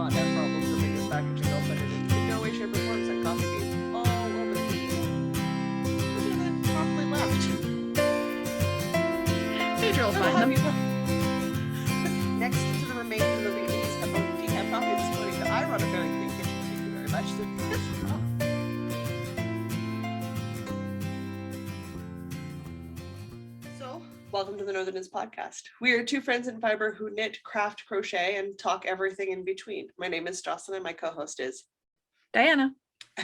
not have problems ripping this packaging open, and in no way, shape, or form sent coffee beans all over the beach. And then promptly left. Pedro will find them. Next to the remains of the decaf coffee this morning, that I run a very clean kitchen. Thank you very much. So, welcome to the Northerners podcast. We are two friends in fiber who knit, craft, crochet, and talk everything in between. My name is Jocelyn, and my co-host is Diana.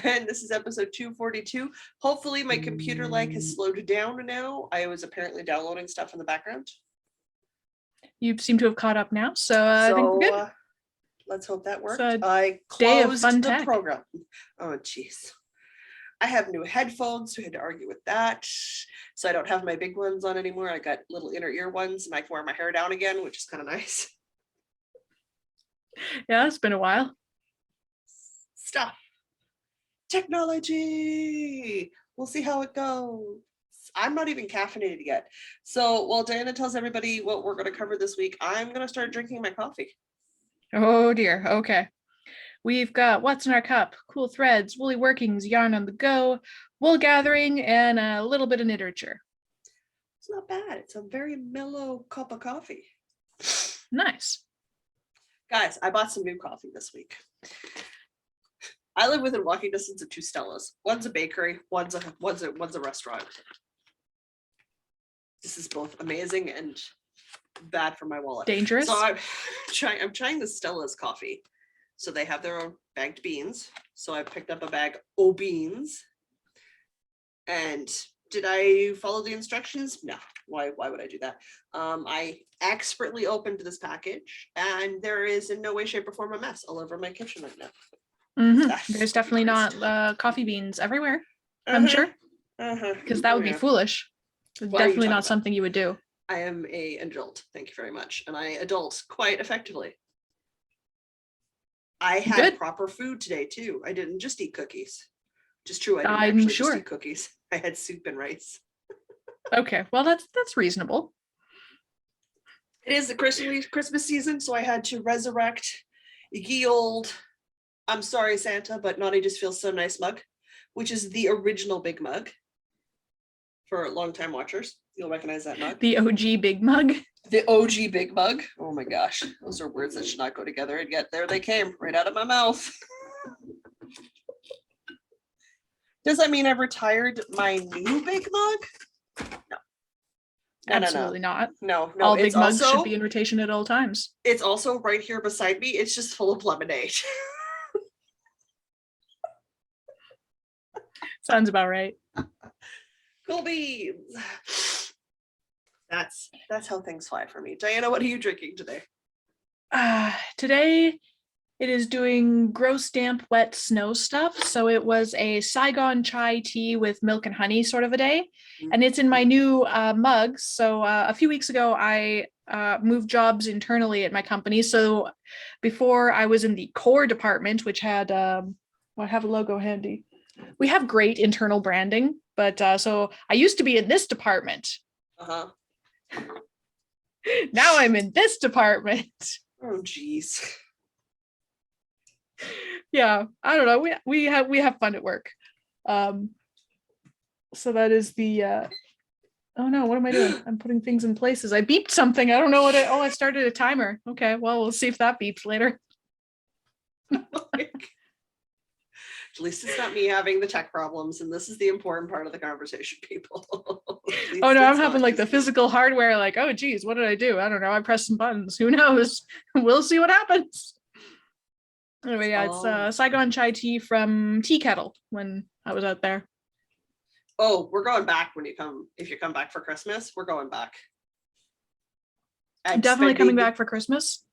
And this is episode 242. Hopefully my computer lag has slowed down now. I was apparently downloading stuff in the background. You seem to have caught up now, so I think we're good. Let's hope that worked. I closed fun the tech. program. Oh, jeez. I have new headphones, so we had to argue with that. So I don't have my big ones on anymore. I got little inner ear ones, and I can wear my hair down again, which is kind of nice. Yeah, it's been a while. Stuff. Technology. We'll see how it goes. I'm not even caffeinated yet. So while Diana tells everybody what we're going to cover this week, I'm going to start drinking my coffee. Oh dear. Okay. We've got What's in Our Cup, Cool Threads, Woolly Workings, Yarn on the Go, Wool Gathering, and a little bit of literature. It's not bad. It's a very mellow cup of coffee. Nice. Guys, I bought some new coffee this week. I live within walking distance of two Stellas. One's a bakery, one's a restaurant. This is both amazing and bad for my wallet. Dangerous. So I'm trying the Stella's coffee. So they have their own bagged beans. So I picked up a bag of beans. And did I follow the instructions? No. Why would I do that? I expertly opened this package, and there is in no way, shape, or form a mess all over my kitchen right now. Mm-hmm. There's definitely not coffee beans everywhere, I'm sure. Because that would be foolish. Definitely not something you would do. I am an adult. Thank you very much. And I adult quite effectively. I had proper food today too. I didn't just eat cookies. Just true. I didn't actually just eat cookies. I had soup and rice. Okay. Well, that's reasonable. It is the Christmas season, so I had to resurrect ye old I'm sorry, Santa, but Naughty Just Feels So Nice mug, which is the original big mug for longtime watchers. You'll recognize that mug. The OG big mug. The OG big mug. Oh my gosh. Those are words that should not go together, and yet there they came right out of my mouth. Does that mean I've retired my new big mug? No. Absolutely not. No. All big mugs should be in rotation at all times. It's also right here beside me. It's just full of lemonade. Sounds about right. Cool beans. That's how things fly for me. Diana, what are you drinking today? Today it is doing gross, damp, wet snow stuff. So it was a Saigon chai tea with milk and honey sort of a day. And it's in my new mugs. So a few weeks ago, I moved jobs internally at my company. So before I was in the core department, which had, I have a logo handy. We have great internal branding, but so I used to be in this department. Uh-huh. Now I'm in this department. Oh, geez. Yeah, I don't know. We have fun at work. So that is the. Oh no! What am I doing? I'm putting things in places. I beeped something. I don't know what. I started a timer. Okay, well we'll see if that beeps later. At least it's not me having the tech problems, and this is the important part of the conversation, people. Oh no, I'm having like the physical hardware, like, oh geez, what did I do? I don't know. I pressed some buttons. Who knows? We'll see what happens. Anyway, yeah, it's Saigon chai tea from Tea Kettle when I was out there. Oh, we're going back if you come back for Christmas, we're going back. I'm definitely coming back for Christmas.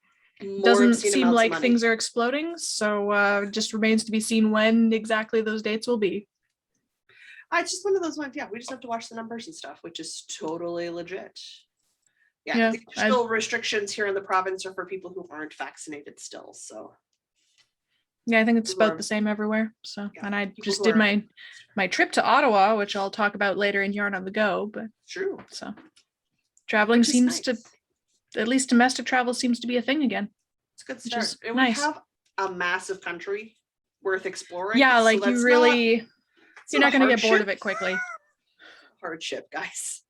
Doesn't seem like things are exploding, so just remains to be seen when exactly those dates will be. It's just one of those ones, yeah, we just have to watch the numbers and stuff, which is totally legit. Yeah, there's still restrictions here in the province are for people who aren't vaccinated still, so. Yeah, I think it's about the same everywhere. So, yeah, and I just did my trip to Ottawa, which I'll talk about later in Yarn on the Go, but true. So traveling seems to, at least domestic travel seems to be a thing again. It's a good start. And nice. a massive country worth exploring. Yeah, So like that's you really, it's you're not not a going to get bored of hardship. it quickly. Hardship, guys.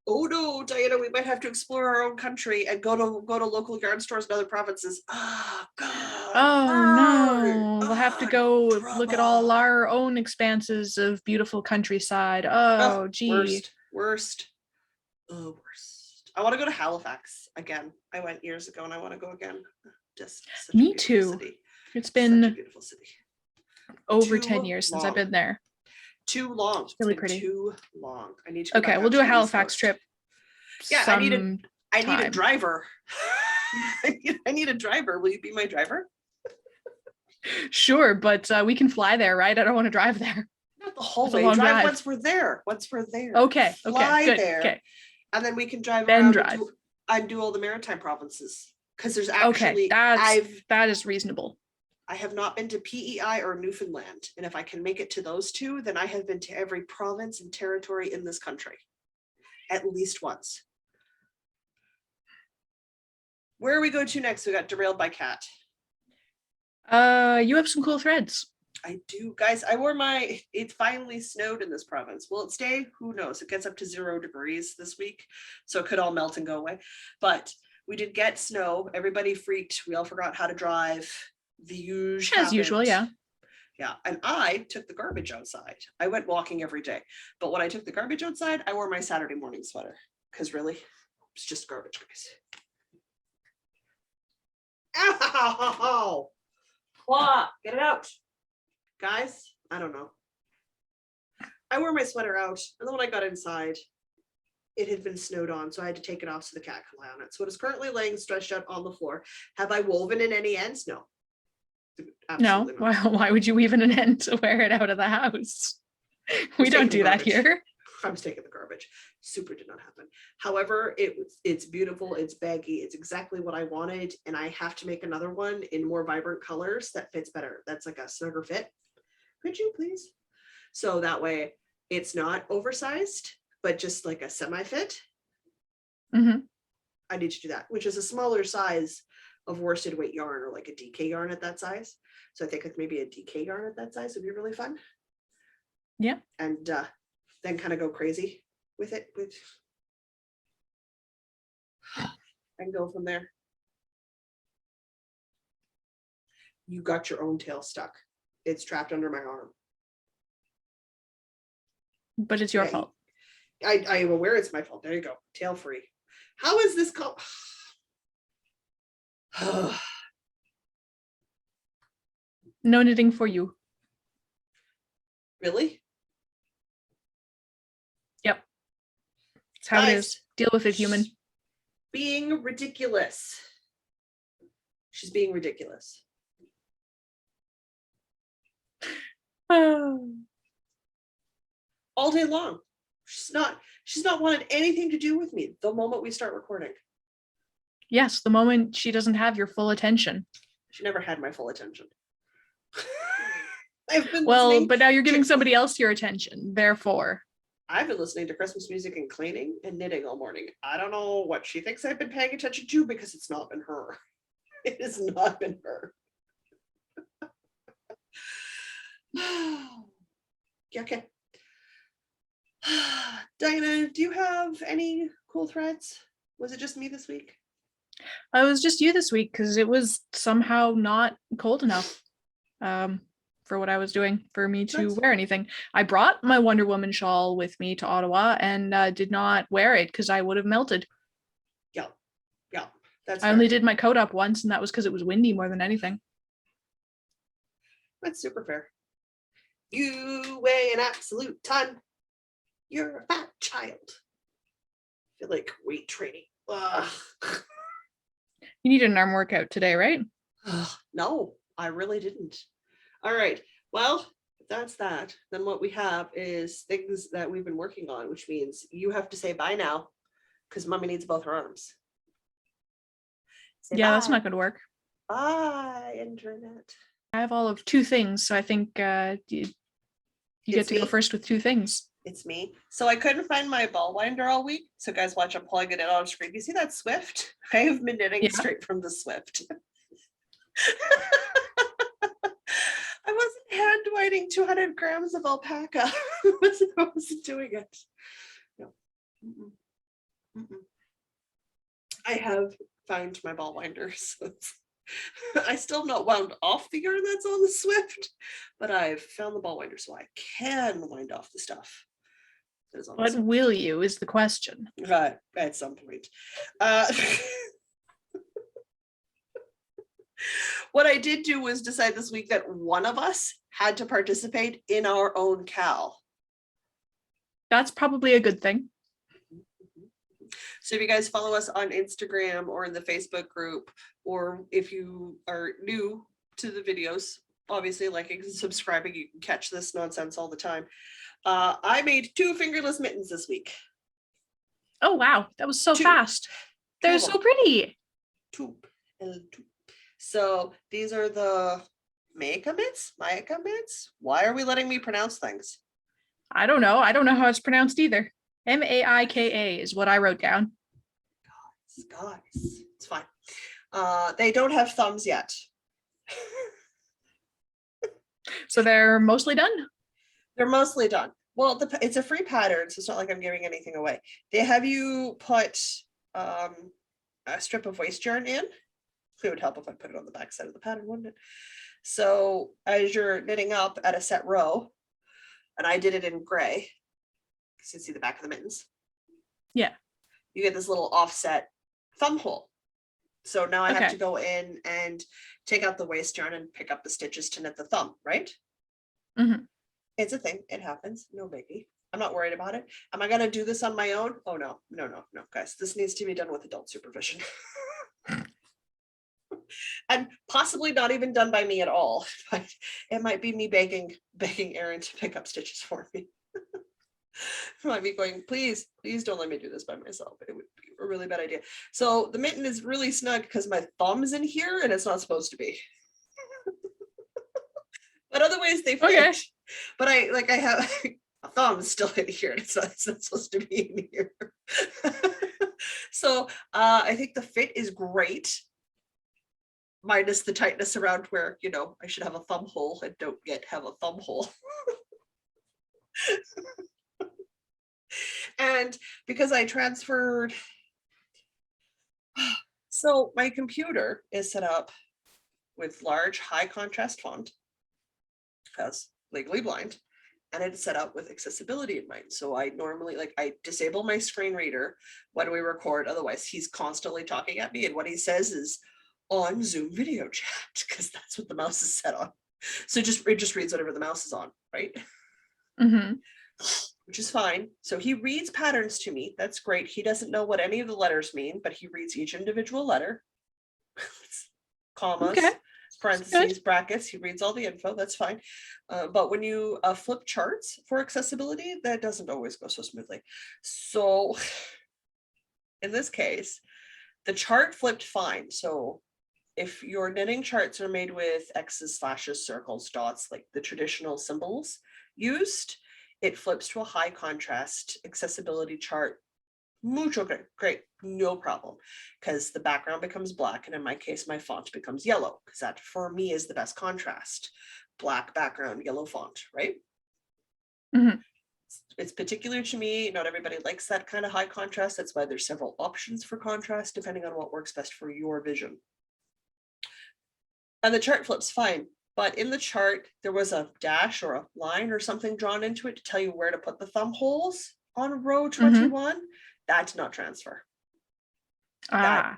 Oh no, Diana, we might have to explore our own country and go to local yarn stores in other provinces. Oh God. Oh no, we'll have to go look at all Trouble. our own expanses of beautiful countryside. Oh, Oh, gee. worst. Oh, worst. I want to go to Halifax again. I went years ago and I want to go again. Just such a Me beautiful too. city. It's Such a been beautiful city. over Too 10 years since I've long. been there. Too long. It's really been pretty. too long. I need to go Okay, back we'll out do to a the East Halifax Coast. trip. Yeah, I need a time. driver. I need a driver. Will you be my driver? Sure, but we can fly there, right? I don't want to drive there. Not the whole It's a way. long Drive drive. once we're there. Okay, Fly good. there. Okay. And then we can drive Then around drive. and do all the maritime provinces. Because there's Okay, actually that is reasonable. I have not been to PEI or Newfoundland. And if I can make it to those two, then I have been to every province and territory in this country. At least once. Where are we going to next? We got derailed by cat. You have some cool threads. I do, guys. It finally snowed in this province. Will it stay? Who knows? It gets up to 0 degrees this week, so it could all melt and go away. But we did get snow. Everybody freaked. We all forgot how to drive. The usual. As usual, yeah. Yeah, and I took the garbage outside. I went walking every day, but when I took the garbage outside, I wore my Saturday morning sweater because really, it's just garbage, guys. Ow! Claw, get it out. Guys, I don't know. I wore my sweater out, and then when I got inside, it had been snowed on, so I had to take it off so the cat could lie on it. So it is currently laying stretched out on the floor. Have I woven in any ends? No. Absolutely no. Why would you weave in an end to wear it out of the house? We don't do that here. I was taking the garbage. Super did not happen. However, it's beautiful. It's baggy. It's exactly what I wanted. And I have to make another one in more vibrant colors that fits better. That's like a snugger fit. Could you please? So that way it's not oversized, but just like a semi-fit. Mm-hmm. I need to do that, which is a smaller size of worsted weight yarn or like a DK yarn at that size. So I think like maybe a DK yarn at that size would be really fun. Yeah. And then kind of go crazy with it. And go from there. You got your own tail stuck. It's trapped under my arm. But it's your fault. I am aware it's my fault. There you go. Tail free. How is this called? No knitting for you. Really? Yep. That's how it is. Deal with it, human. Being ridiculous. She's being ridiculous. Oh. All day long. She's not wanted anything to do with me the moment we start recording. Yes, the moment she doesn't have your full attention. She never had my full attention. But now you're giving somebody else your attention, therefore. I've been listening to Christmas music and cleaning and knitting all morning. I don't know what she thinks I've been paying attention to because it's not been her. It has not been her. Yeah, okay. Diana, do you have any cool threads? Was it just me this week? It was just you this week because it was somehow not cold enough for what I was doing for me to wear anything. I brought my Wonder Woman shawl with me to Ottawa and did not wear it because I would have melted. Yeah, that's I only did my coat up once, and that was because it was windy more than anything. That's super fair. You weigh an absolute ton. You're a fat child. I feel like weight training. Ugh. You needed an arm workout today, right? No, I really didn't. All right. Well, if that's that, then what we have is things that we've been working on, which means you have to say bye now because Mommy needs both her arms. Say yeah, bye. That's not going to work. Bye, internet. I have all of 2 things, so I think you get to go first with 2 things. It's me. So I couldn't find my ball winder all week. So guys, watch, I'm plugging it on screen. You see that Swift? I have been knitting straight from the Swift. binding 200 grams of alpaca. I wasn't doing it. No. Mm-mm. Mm-mm. I have found my ball winder. So I still have not wound off the yarn that's on the Swift, but I've found the ball winder so I can wind off the stuff. What will you is the question. At some point. What I did do was decide this week that one of us had to participate in our own CAL. That's probably a good thing. So if you guys follow us on Instagram or in the Facebook group, or if you are new to the videos, obviously liking and subscribing, you can catch this nonsense all the time. I made 2 fingerless mittens this week. Oh, wow. That was so 2. fast. They're so pretty. 2. So these are the Maika mitts? Why are we letting me pronounce things? I don't know. I don't know how it's pronounced either. Maika is what I wrote down. Guys, it's fine. They don't have thumbs yet. So they're mostly done? They're mostly done. Well, it's a free pattern, so it's not like I'm giving anything away. They have you put a strip of waste yarn in. It would help if I put it on the back side of the pattern, wouldn't it? So as you're knitting up at a set row, and I did it in gray, you can see the back of the mittens. Yeah. You get this little offset thumb hole. So now I have to go in and take out the waste yarn and pick up the stitches to knit the thumb, right? Mm-hmm. It's a thing. It happens. No biggie. I'm not worried about it. Am I going to do this on my own? Oh, no, guys. This needs to be done with adult supervision. And possibly not even done by me at all. But it might be me begging Erin to pick up stitches for me. I might be going, please don't let me do this by myself. It would be a really bad idea. So the mitten is really snug because my thumb's in here and it's not supposed to be. But other ways they fit. Okay. But I have a thumb still in here and it's not supposed to be in here. So I think the fit is great. Minus the tightness around where, I should have a thumb hole and don't yet have a thumb hole. And because I transferred, so my computer is set up with large high contrast font as Legally Blind, and it's set up with accessibility in mind. So I normally I disable my screen reader when we record, otherwise he's constantly talking at me and what he says is on Zoom video chat, because that's what the mouse is set on. So it just reads whatever the mouse is on, right? Mm-hmm. Which is fine. So he reads patterns to me. That's great. He doesn't know what any of the letters mean, but he reads each individual letter. Commas, parentheses, brackets. He reads all the info. That's fine. But when you flip charts for accessibility, that doesn't always go so smoothly. So in this case, the chart flipped fine. So if your knitting charts are made with X's, slashes, circles, dots, like the traditional symbols used, it flips to a high contrast accessibility chart. Mucho great, no problem. Because the background becomes black, and in my case, my font becomes yellow, because that for me is the best contrast. Black background, yellow font, right? Mm-hmm. It's particular to me. Not everybody likes that kind of high contrast. That's why there's several options for contrast, depending on what works best for your vision. And the chart flips fine, but in the chart, there was a dash or a line or something drawn into it to tell you where to put the thumb holes on row 21. Mm-hmm. That did not transfer. Yeah,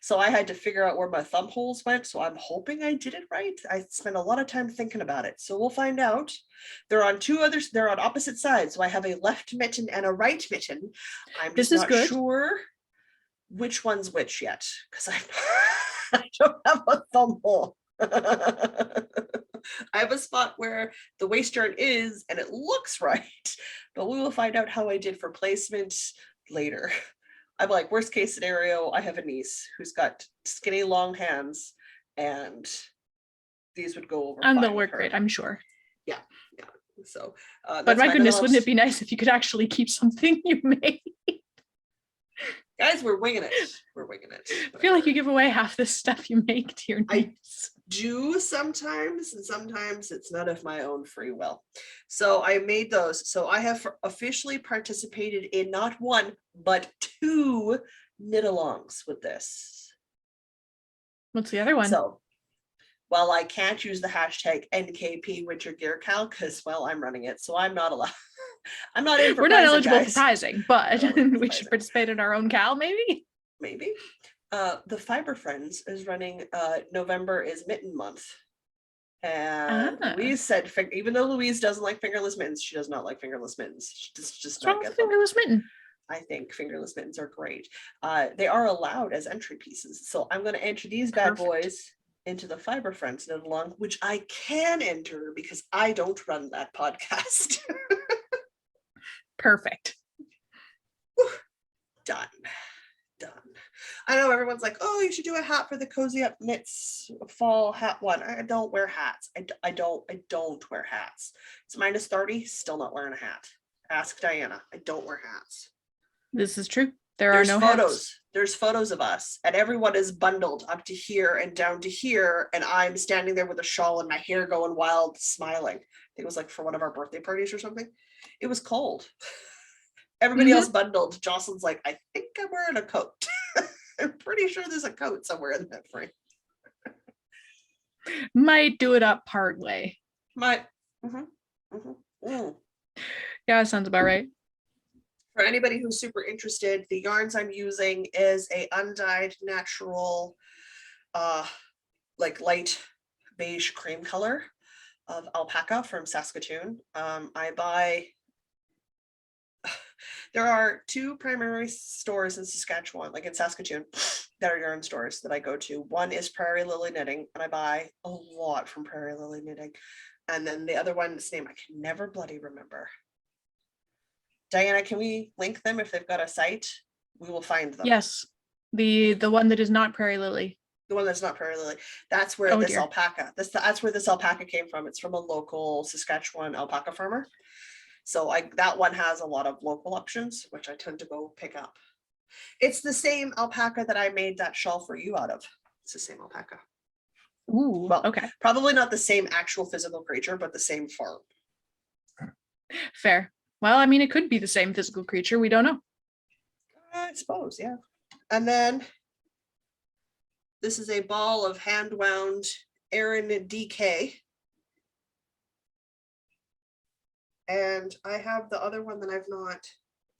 so I had to figure out where my thumb holes went. So I'm hoping I did it right. I spent a lot of time thinking about it. So we'll find out. They're on they're on opposite sides. So I have a left mitten and a right mitten. I'm just not sure which one's which yet, because I don't have a thumb hole. I have a spot where the waste yarn is, and it looks right, but we will find out how I did for placement later. I'm like, worst case scenario, I have a niece who's got skinny, long hands, and these would go over. And they'll work great, I'm sure. Yeah. So, but my goodness, wouldn't it be nice if you could actually keep something you made? Guys, we're winging it. We're winging it. I feel like you give away half the stuff you make to your I niece. do sometimes, and sometimes it's not of my own free will. So I made those. So I have officially participated in not one, but 2 knit-alongs with this. What's the other one? So, well, I can't use the hashtag NKP Winter Gear Cal because, well, I'm running it, so I'm not allowed. I'm not in for We're not prizing, eligible guys. for prizing, but Not eligible for we should prizing. participate in our own cal, maybe. Maybe. The Fiber Friends is running. November is Mitten Month, and Louise said, even though Louise doesn't like fingerless mittens, she does not like fingerless mittens. She just What's not wrong get with them. fingerless mitten? I think fingerless mittens are great. They are allowed as entry pieces, so I'm going to enter these bad boys into the Fiber Friends knit along, which I can enter because I don't run that podcast. Perfect. Done. I know everyone's like, oh, you should do a hat for the Cozy Up Knits fall hat one. I don't wear hats. I don't wear hats. It's -30, still not wearing a hat. Ask Diana. I don't wear hats. This is true. There's no photos. hats. There's photos of us, and everyone is bundled up to here and down to here, and I'm standing there with a shawl and my hair going wild, smiling. I think it was like for one of our birthday parties or something. It was cold. Everybody else bundled. Jocelyn's like, I think I'm wearing a coat. I'm pretty sure there's a coat somewhere in that frame. Might do it up part way. Yeah, that sounds about right. For anybody who's super interested, the yarns I'm using is a undyed natural, like light beige cream color of alpaca from Saskatoon. There are 2 primary stores in Saskatchewan, like in Saskatoon, that are yarn stores that I go to. One is Prairie Lily Knitting, and I buy a lot from Prairie Lily Knitting. And then the other one's name I can never bloody remember. Diana, can we link them if they've got a site? We will find them. Yes, the one that is not Prairie Lily. The one that's not Prairie Lily. That's where alpaca. That's where this alpaca came from. It's from a local Saskatchewan alpaca farmer. So that one has a lot of local options, which I tend to go pick up. It's the same alpaca that I made that shawl for you out of. It's the same alpaca. Ooh, well, okay. Probably not the same actual physical creature, but the same farm. Fair. Well, I mean, it could be the same physical creature. We don't know. I suppose, yeah. And then this is a ball of hand wound Erin DK. And I have the other one that I've not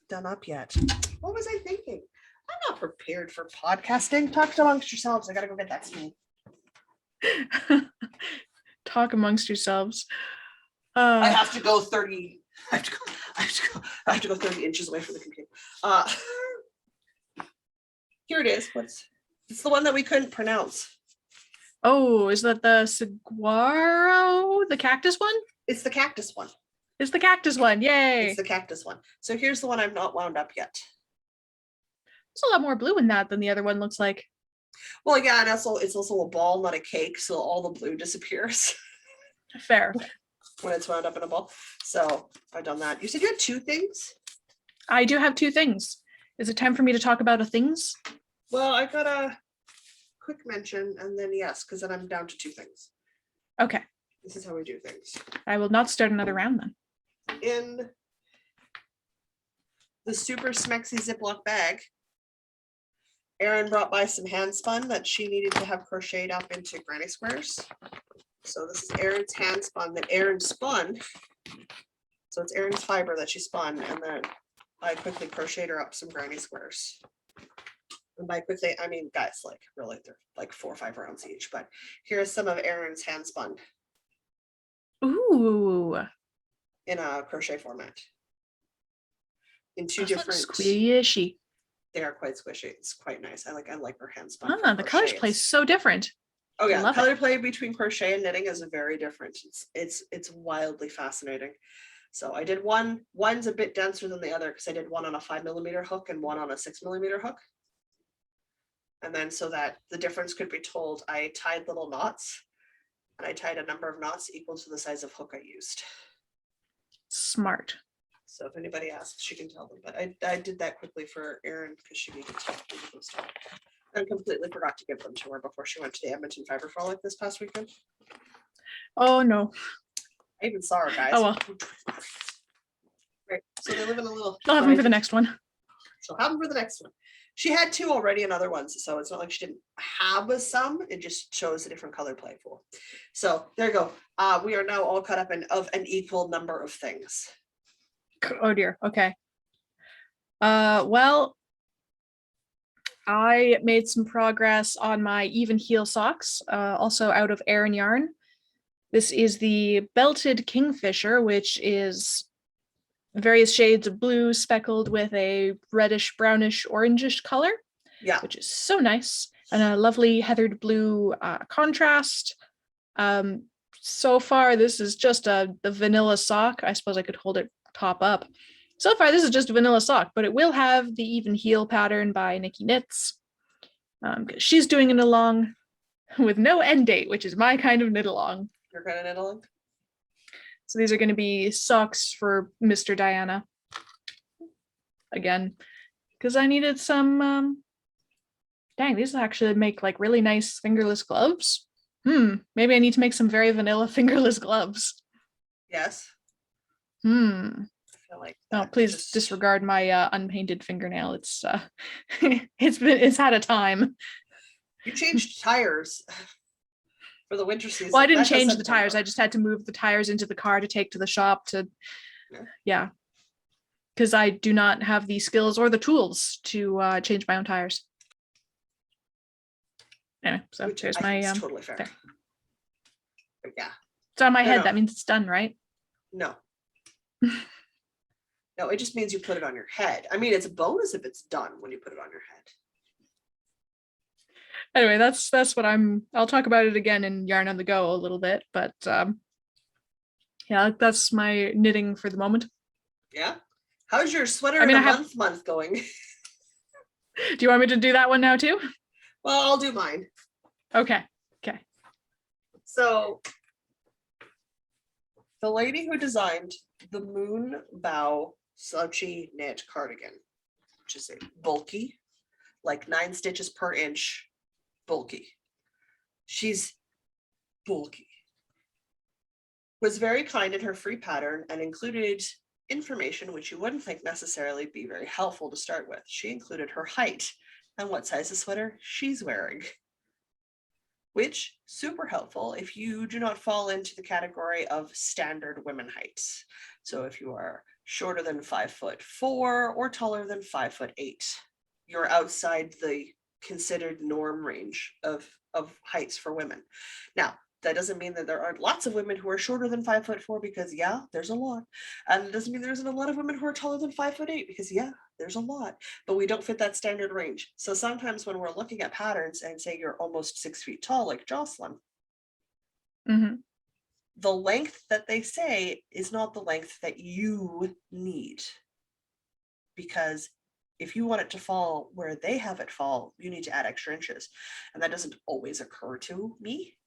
done up yet. What was I thinking? I'm not prepared for podcasting. Talk amongst yourselves. I gotta go get that spoon. Talk amongst yourselves. I have to go 30. I have to go 30 inches away from the computer. Here it is. It's the one that we couldn't pronounce. Oh, is that the saguaro? The cactus one? It's the cactus one. It's the cactus one. Yay. It's the cactus one. So here's the one I've not wound up yet. There's a lot more blue in that than the other one looks like. Well, yeah, and it's also a ball, not a cake, so all the blue disappears. Fair. When it's wound up in a ball. So I've done that. You said you had 2 things? I do have 2 things. Is it time for me to talk about a things? Well, I got a quick mention and then yes, because then I'm down to 2 things. Okay. This is how we do things. I will not start another round then. In the super smexy Ziploc bag, Erin brought by some hand spun that she needed to have crocheted up into granny squares. So this is Erin's hand spun that Erin spun. So it's Erin's fiber that she spun, and then I quickly crocheted her up some granny squares. And by quickly, I mean, guys, like really, they're like 4 or 5 rounds each. But here's some of Erin's hand spun. Ooh. In a crochet format. In 2 Those look different. squishy. They are quite squishy. It's quite nice. I like her hand spun. Ah, the colors play so different. Oh yeah, love color play between crochet and knitting is very different. It's wildly fascinating. So I did one's a bit denser than the other because I did one on a 5mm hook and one on a 6mm hook. And then so that the difference could be told, I tied little knots, and I tied a number of knots equal to the size of hook I used. Smart. So if anybody asks, she can tell them. But I did that quickly for Erin because she needed to do those stuff. And completely forgot to give them to her before she went to the Edmonton Fiber Frolic this past weekend. Oh no. I even saw her, guys. Oh well. Right. So they live in a little. I'll have them for the next one. She'll have them for the next one. She had 2 already in other ones, so it's not like she didn't have some. It just shows a different color play pool. So there you go. We are now all caught up in of an equal number of things. Oh dear. Okay. Well, I made some progress on my even heel socks, also out of Aran yarn. This is the Belted Kingfisher, which is various shades of blue speckled with a reddish, brownish, orangish color. Yeah. Which is so nice. And a lovely heathered blue contrast. So far, this is just the vanilla sock. I suppose I could hold it top up. So far, this is just a vanilla sock, but it will have the even heel pattern by Nikki Knits. Because she's doing an along with no end date, which is my kind of knit along. Your kind of knit along? So these are going to be socks for Mr. Diana. Again, because I needed some, dang, these actually make like really nice fingerless gloves. Maybe I need to make some very vanilla fingerless gloves. Yes. I feel like please disregard my unpainted fingernail. It's it's had a time. You changed tires for the winter season. Well, I didn't change the tires. I just had to move the tires into the car to take to the shop to, yeah. Because I do not have the skills or the tools to change my own tires. Anyway, so there's my totally fair. There. But yeah. It's on my head. That means it's done, right? No. No, it just means you put it on your head. I mean, it's a bonus if it's done when you put it on your head. Anyway, that's what I'll talk about it again in Yarn on the Go a little bit, but yeah, that's my knitting for the moment. Yeah. How's your sweater in a month going? Do you want me to do that one now too? Well, I'll do mine. Okay. So the lady who designed the Moon Bow slouchy knit cardigan, which is a bulky, like 9 stitches per inch, bulky. She's bulky. Was very kind in her free pattern and included information which you wouldn't think necessarily be very helpful to start with. She included her height and what size of sweater she's wearing, which super helpful if you do not fall into the category of standard women heights. So if you are shorter than 5'4" or taller than 5'8", you're outside the considered norm range of heights for women. Now, that doesn't mean that there aren't lots of women who are shorter than 5'4", because yeah, there's a lot. And it doesn't mean there isn't a lot of women who are taller than 5'8", because yeah, there's a lot, but we don't fit that standard range. So sometimes when we're looking at patterns and say you're almost 6 feet tall, like Jocelyn, the length that they say is not the length that you need. Because if you want it to fall where they have it fall, you need to add extra inches. And that doesn't always occur to me.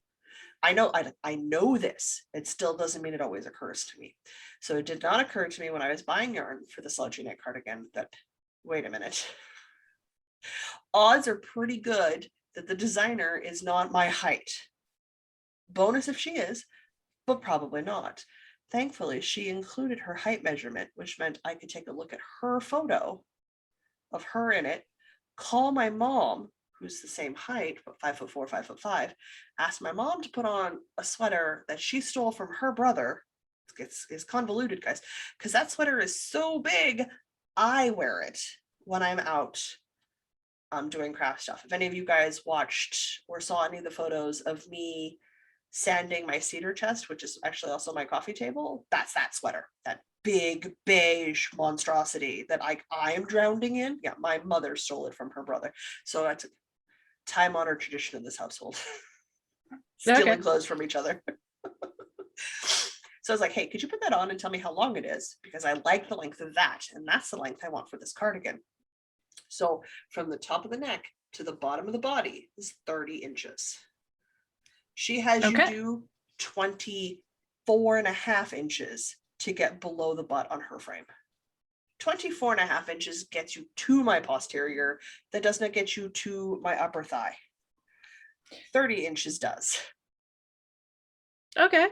I know this. It still doesn't mean it always occurs to me. So it did not occur to me when I was buying yarn for the slouchy knit cardigan that, wait a minute, odds are pretty good that the designer is not my height. Bonus if she is, but probably not. Thankfully, she included her height measurement, which meant I could take a look at her photo of her in it, call my mom, who's the same height, but 5'4", 5'5", asked my mom to put on a sweater that she stole from her brother. It's convoluted, guys, because that sweater is so big, I wear it when I'm out doing craft stuff. If any of you guys watched or saw any of the photos of me sanding my cedar chest, which is actually also my coffee table, that's that sweater, that big beige monstrosity that I am drowning in. Yeah, my mother stole it from her brother. So that's a time-honored tradition in this household. Stealing clothes from each other. So I was like, hey, could you put that on and tell me how long it is? Because I like the length of that, and that's the length I want for this cardigan. So from the top of the neck to the bottom of the body is 30 inches. She has you do 24.5 inches to get below the butt on her frame. 24.5 inches gets you to my posterior. That does not get you to my upper thigh. 30 inches does. Okay.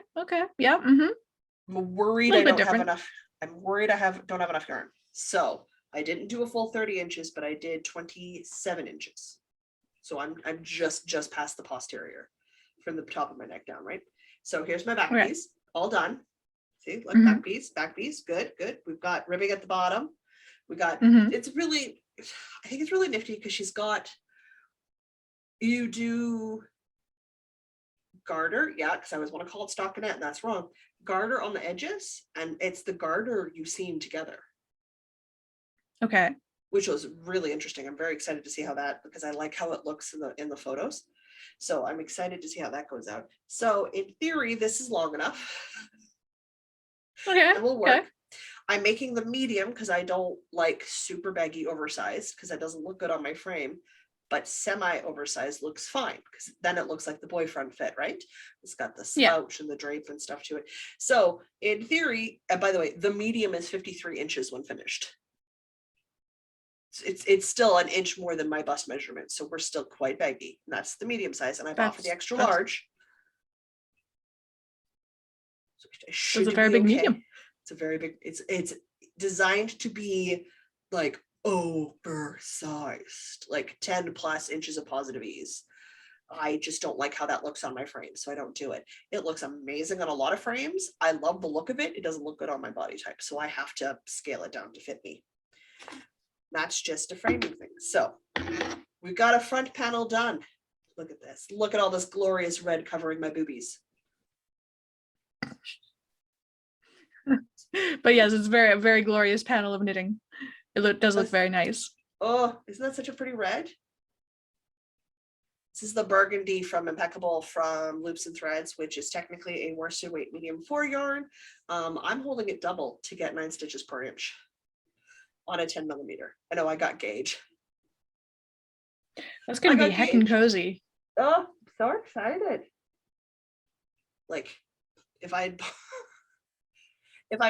Yeah. I'm worried I don't have enough. I'm worried don't have enough yarn. So I didn't do a full 30 inches, but I did 27 inches. So I'm just past the posterior from the top of my neck down, right? So here's my back piece, all done. See, look, back piece, good. We've got ribbing at the bottom. We got, it's really, I think it's really nifty because you do garter, yeah, because I always want to call it stockinette, and that's wrong. Garter on the edges, and it's the garter you seam together. Okay. Which was really interesting. I'm very excited to see how that, because I like how it looks in the photos. So I'm excited to see how that goes out. So in theory, this is long enough. Okay. It will work. Okay. I'm making the medium because I don't like super baggy oversized because that doesn't look good on my frame. But semi-oversized looks fine because then it looks like the boyfriend fit, right? It's got the slouch and the drape and stuff to it. So in theory, and by the way, the medium is 53 inches when finished. It's still an inch more than my bust measurement, so we're still quite baggy. And that's the medium size, and I've offered the extra large. So it's a very big medium. It's a very big. It's designed to be like oversized, like 10 plus inches of positive ease. I just don't like how that looks on my frame, so I don't do it. It looks amazing on a lot of frames. I love the look of it. It doesn't look good on my body type, so I have to scale it down to fit me. That's just a framing thing. So we've got a front panel done. Look at this. Look at all this glorious red covering my boobies. But yes, it's a very glorious panel of knitting. It does look very nice. Oh, isn't that such a pretty red? This is the burgundy from Impeccable from Loops and Threads, which is technically a worsted weight medium 4 yarn. I'm holding it double to get 9 stitches per inch on a 10 millimeter. I know I got gauge. That's gonna be heckin' cozy. Oh, so excited. Like if I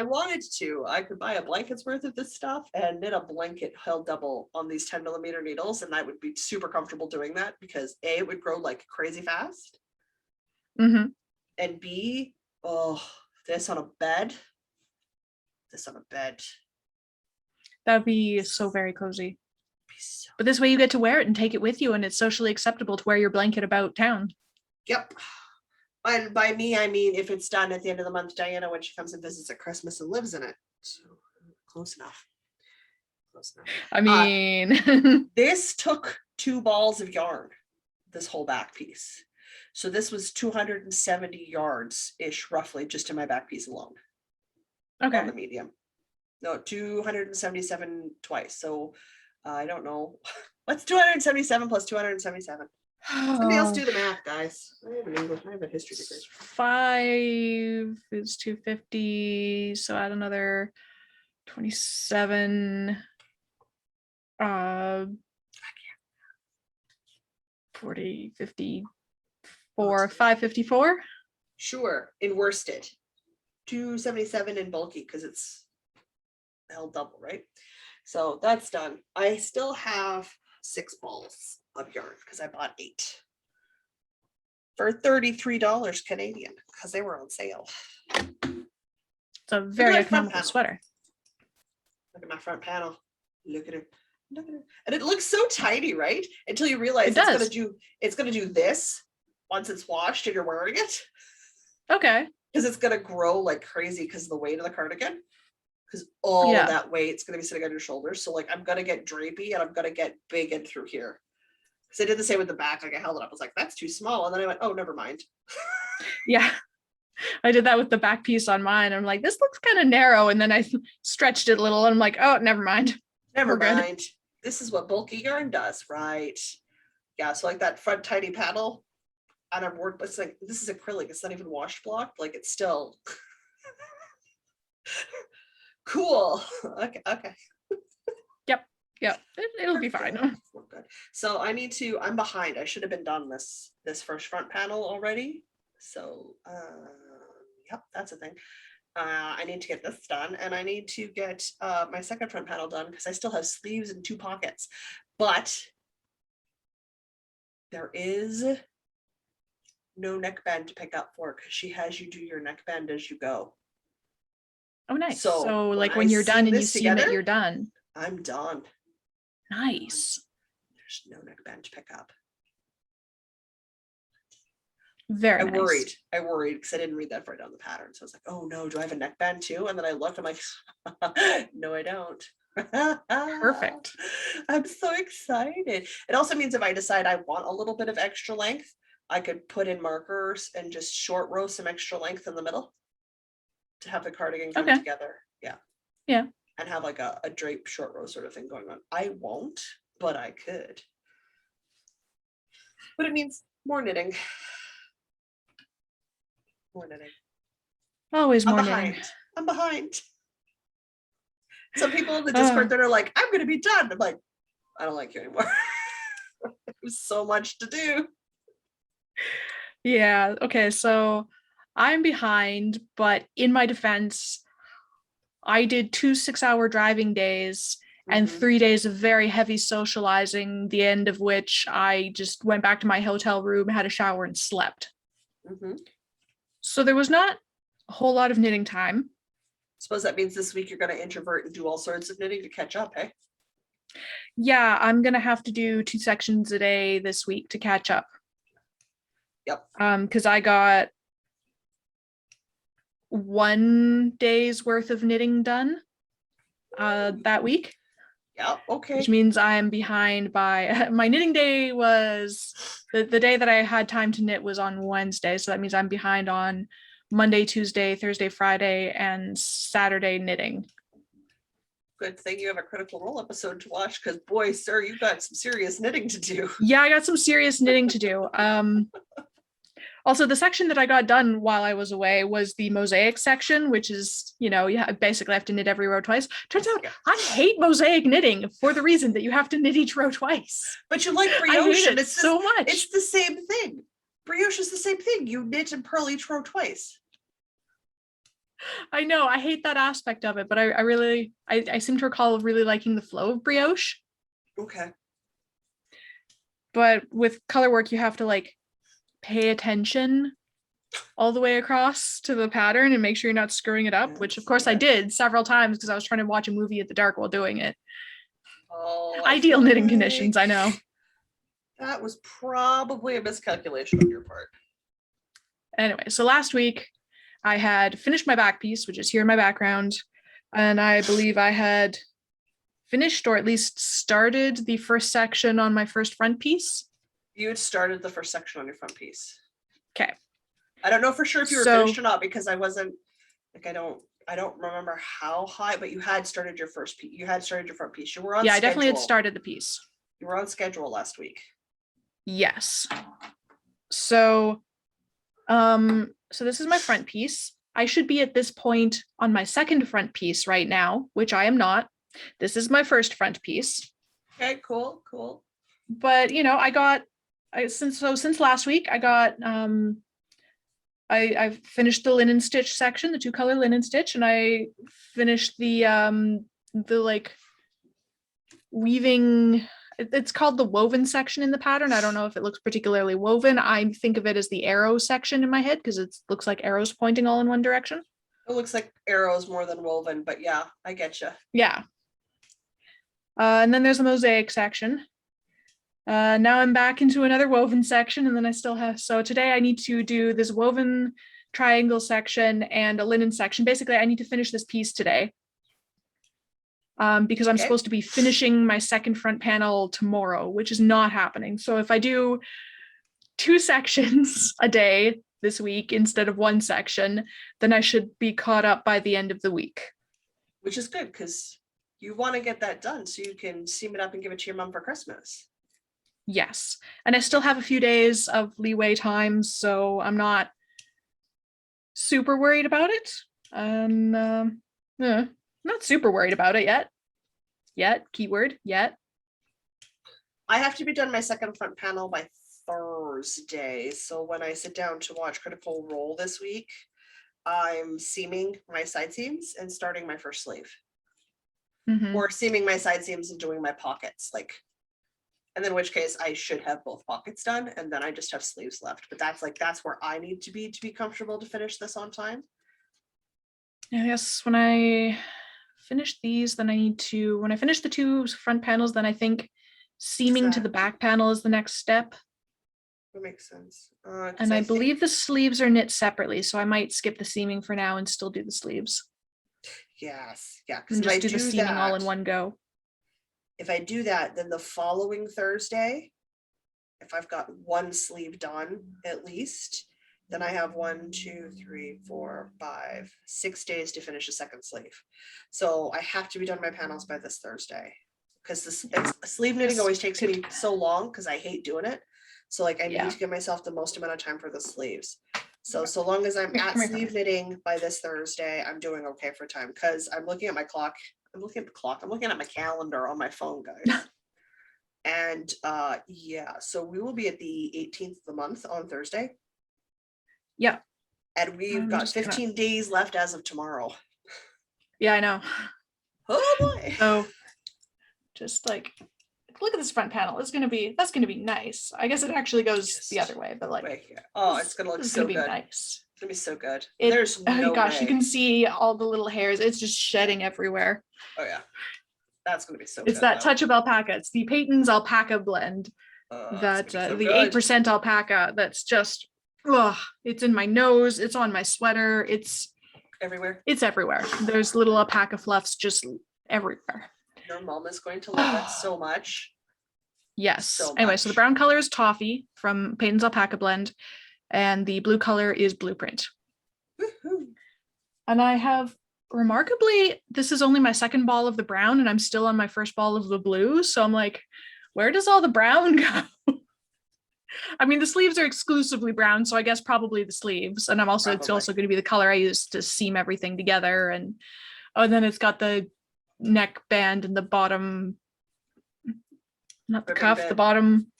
wanted to, I could buy a blanket's worth of this stuff and knit a blanket held double on these 10 millimeter needles. And I would be super comfortable doing that because A, it would grow like crazy fast. And B, this on a bed. That'd be so very cozy. But this way you get to wear it and take it with you, and it's socially acceptable to wear your blanket about town. Yep. And by me, I mean, if it's done at the end of the month, Diana, when she comes and visits at Christmas and lives in it. So close enough. I mean, this took 2 balls of yarn, this whole back piece. So this was 270 yards-ish, roughly, just in my back piece alone. Okay. On the medium. No, 277 twice. So I don't know. What's 277 plus 277? Somebody else do the math, guys. I have a history degree. 5 is 250. So add another 27. 40, 54, 554. Sure, in worsted. 277 in bulky because it's held double, right? So that's done. I still have 6 balls of yarn because I bought 8 for $33 Canadian because they were on sale. It's a very economical sweater. Look at my front panel. Look at it. And it looks so tiny, right? Until you realize it's gonna do this once it's washed and you're wearing it. Okay. Because it's gonna grow like crazy because of the weight of the cardigan. Because all of that weight's gonna be sitting on your shoulders. So like I'm gonna get drapey and I'm gonna get big and through here. Because I did the same with the back. Like I held it up, I was like, that's too small. And then I went, oh, never mind. Yeah. I did that with the back piece on mine. I'm like, this looks kind of narrow. And then I stretched it a little and I'm like, oh, never mind. Never mind. This is what bulky yarn does, right? Yeah, so like that front tiny paddle, and I'm working, it's like, this is acrylic, it's not even washed block, like it's still cool. Okay. Yep. It'll be fine. Good. So I'm behind. I should have been done this first front panel already. So yep, that's a thing. I need to get this done, and I need to get my second front panel done because I still have sleeves and 2 pockets. But there is no neckband to pick up for because she has you do your neckband as you go. Oh, nice. So So when like I when you're done seam and you this seam it, together, you're done. I'm done. Nice. There's no neckband to pick up. Very I nice. worried because I didn't read that far down the pattern. So I was like, oh no, do I have a neckband too? And then I looked, I'm like, no, I don't. Perfect. I'm so excited. It also means if I decide I want a little bit of extra length, I could put in markers and just short row some extra length in the middle to have the cardigan come Okay. together. Yeah. Yeah. And have like a drape short row sort of thing going on. I won't, but I could. But it means more knitting. More knitting. Always I'm more behind. knitting. I'm behind. Some people in the Discord that are like, I'm gonna be done. I'm like, I don't like you anymore. There's so much to do. Yeah. Okay. So I'm behind, but in my defense, I did 2 6-hour driving days and Mhm. 3 days of very heavy socializing, the end of which I just went back to my hotel room, had a shower, and slept. Mhm. So there was not a whole lot of knitting time. Suppose that means this week you're gonna introvert and do all sorts of knitting to catch up, hey? Yeah, I'm gonna have to do 2 sections a day this week to catch up. Yep. Because I got 1 day's worth of knitting done that week. Yep. Okay. Which means I'm behind by my knitting day was the day that I had time to knit was on Wednesday. So that means I'm behind on Monday, Tuesday, Thursday, Friday, and Saturday knitting. Good thing you have a Critical Role episode to watch because boy, sir, you got some serious knitting to do. Yeah, I got some serious knitting to do. Also, the section that I got done while I was away was the mosaic section, which is, you basically have to knit every row twice. Turns out I hate mosaic knitting for the reason that you have to knit each row twice. But you like brioche. I hate and it so much. It's the same thing. Brioche is the same thing. You knit and purl each row twice. I know, I hate that aspect of it, but I seem to recall really liking the flow of brioche. Okay. But with color work, you have to like pay attention all the way across to the pattern and make sure you're not screwing it up, which of course I did several times because I was trying to watch a movie at the dark while doing it. Oh, ideal knitting conditions, I know. That was probably a miscalculation on your part. Anyway, so last week I had finished my back piece, which is here in my background, and I believe I had finished or at least started the first section on my first front piece. You had started the first section on your front piece. Okay. I don't know for sure if you were finished or not because I wasn't like I don't remember how high, but you had started your first piece. You had started your front piece. You were on schedule. I definitely had started the piece. You were on schedule last week. Yes. So so this is my front piece. I should be at this point on my second front piece right now, which I am not. This is my first front piece. Okay, cool. But since last week I got I finished the linen stitch section, the 2-color linen stitch, and I finished the like weaving. It's called the woven section in the pattern. I don't know if it looks particularly woven. I think of it as the arrow section in my head because it looks like arrows pointing all in one direction. It looks like arrows more than woven, but yeah, I get you. Yeah. And then there's the mosaic section. Now I'm back into another woven section, and then I still have, so today I need to do this woven triangle section and a linen section. Basically, I need to finish this piece today because I'm supposed to be finishing my second front panel tomorrow, which is not happening. So if I do 2 sections a day this week instead of 1 section, then I should be caught up by the end of the week. Which is good because you want to get that done so you can seam it up and give it to your mom for Christmas. Yes. And I still have a few days of leeway time, so I'm not super worried about it. Not super worried about it yet. Keyword, yet. I have to be done my second front panel by Thursday. So when I sit down to watch Critical Role this week, I'm seaming my side seams and starting my first sleeve, Mhm. or seaming my side seams and doing my pockets, like, and then in which case I should have both pockets done, and then I just have sleeves left. But that's where I need to be comfortable to finish this on time. I guess when I finish these, then I need to, when I finish the 2 front panels, then I think seaming to the back panel is the next step. That makes sense. And I believe the sleeves are knit separately, so I might skip the seaming for now and still do the sleeves. Yes, yeah, because And just do the seaming all in one go. If I do that, then the following Thursday, if I've got one sleeve done at least, then I have 1, 2, 3, 4, 5, 6 days to finish a second sleeve. So I have to be done my panels by this Thursday, because sleeve knitting always takes me so long because I hate doing it. So like I need to give myself the most amount of time for the sleeves. So long as I'm at sleeve knitting by this Thursday, I'm doing okay for time, because I'm looking at my clock. I'm looking at my calendar on my phone, guys. And yeah, so we will be at the 18th of the month on Thursday. Yeah. And we've got 15 days left as of tomorrow. Yeah, I know. Oh boy. So just like, look at this front panel. That's gonna be nice. I guess it actually goes the other way, but like, oh, it's gonna look so good. Nice. It's gonna be so good. There's no gosh, you can see all the little hairs. It's just shedding everywhere. Oh yeah, that's gonna be so. It's that touch of alpaca. It's the Peyton's alpaca blend. The 8% alpaca. That's just, it's in my nose. It's on my sweater. It's everywhere. It's everywhere. There's little alpaca fluffs just everywhere. Your mom is going to love that so much. Yes. So the brown color is Toffee from Peyton's alpaca blend, and the blue color is Blueprint. Woo-hoo. And I have, remarkably, this is only my second ball of the brown, and I'm still on my first ball of the blue. So I'm like, where does all the brown go? I mean, the sleeves are exclusively brown, so I guess probably the sleeves. And it's also going to be the color I use to seam everything together. And then it's got the neck band and the bottom, not the cuff, the bottom,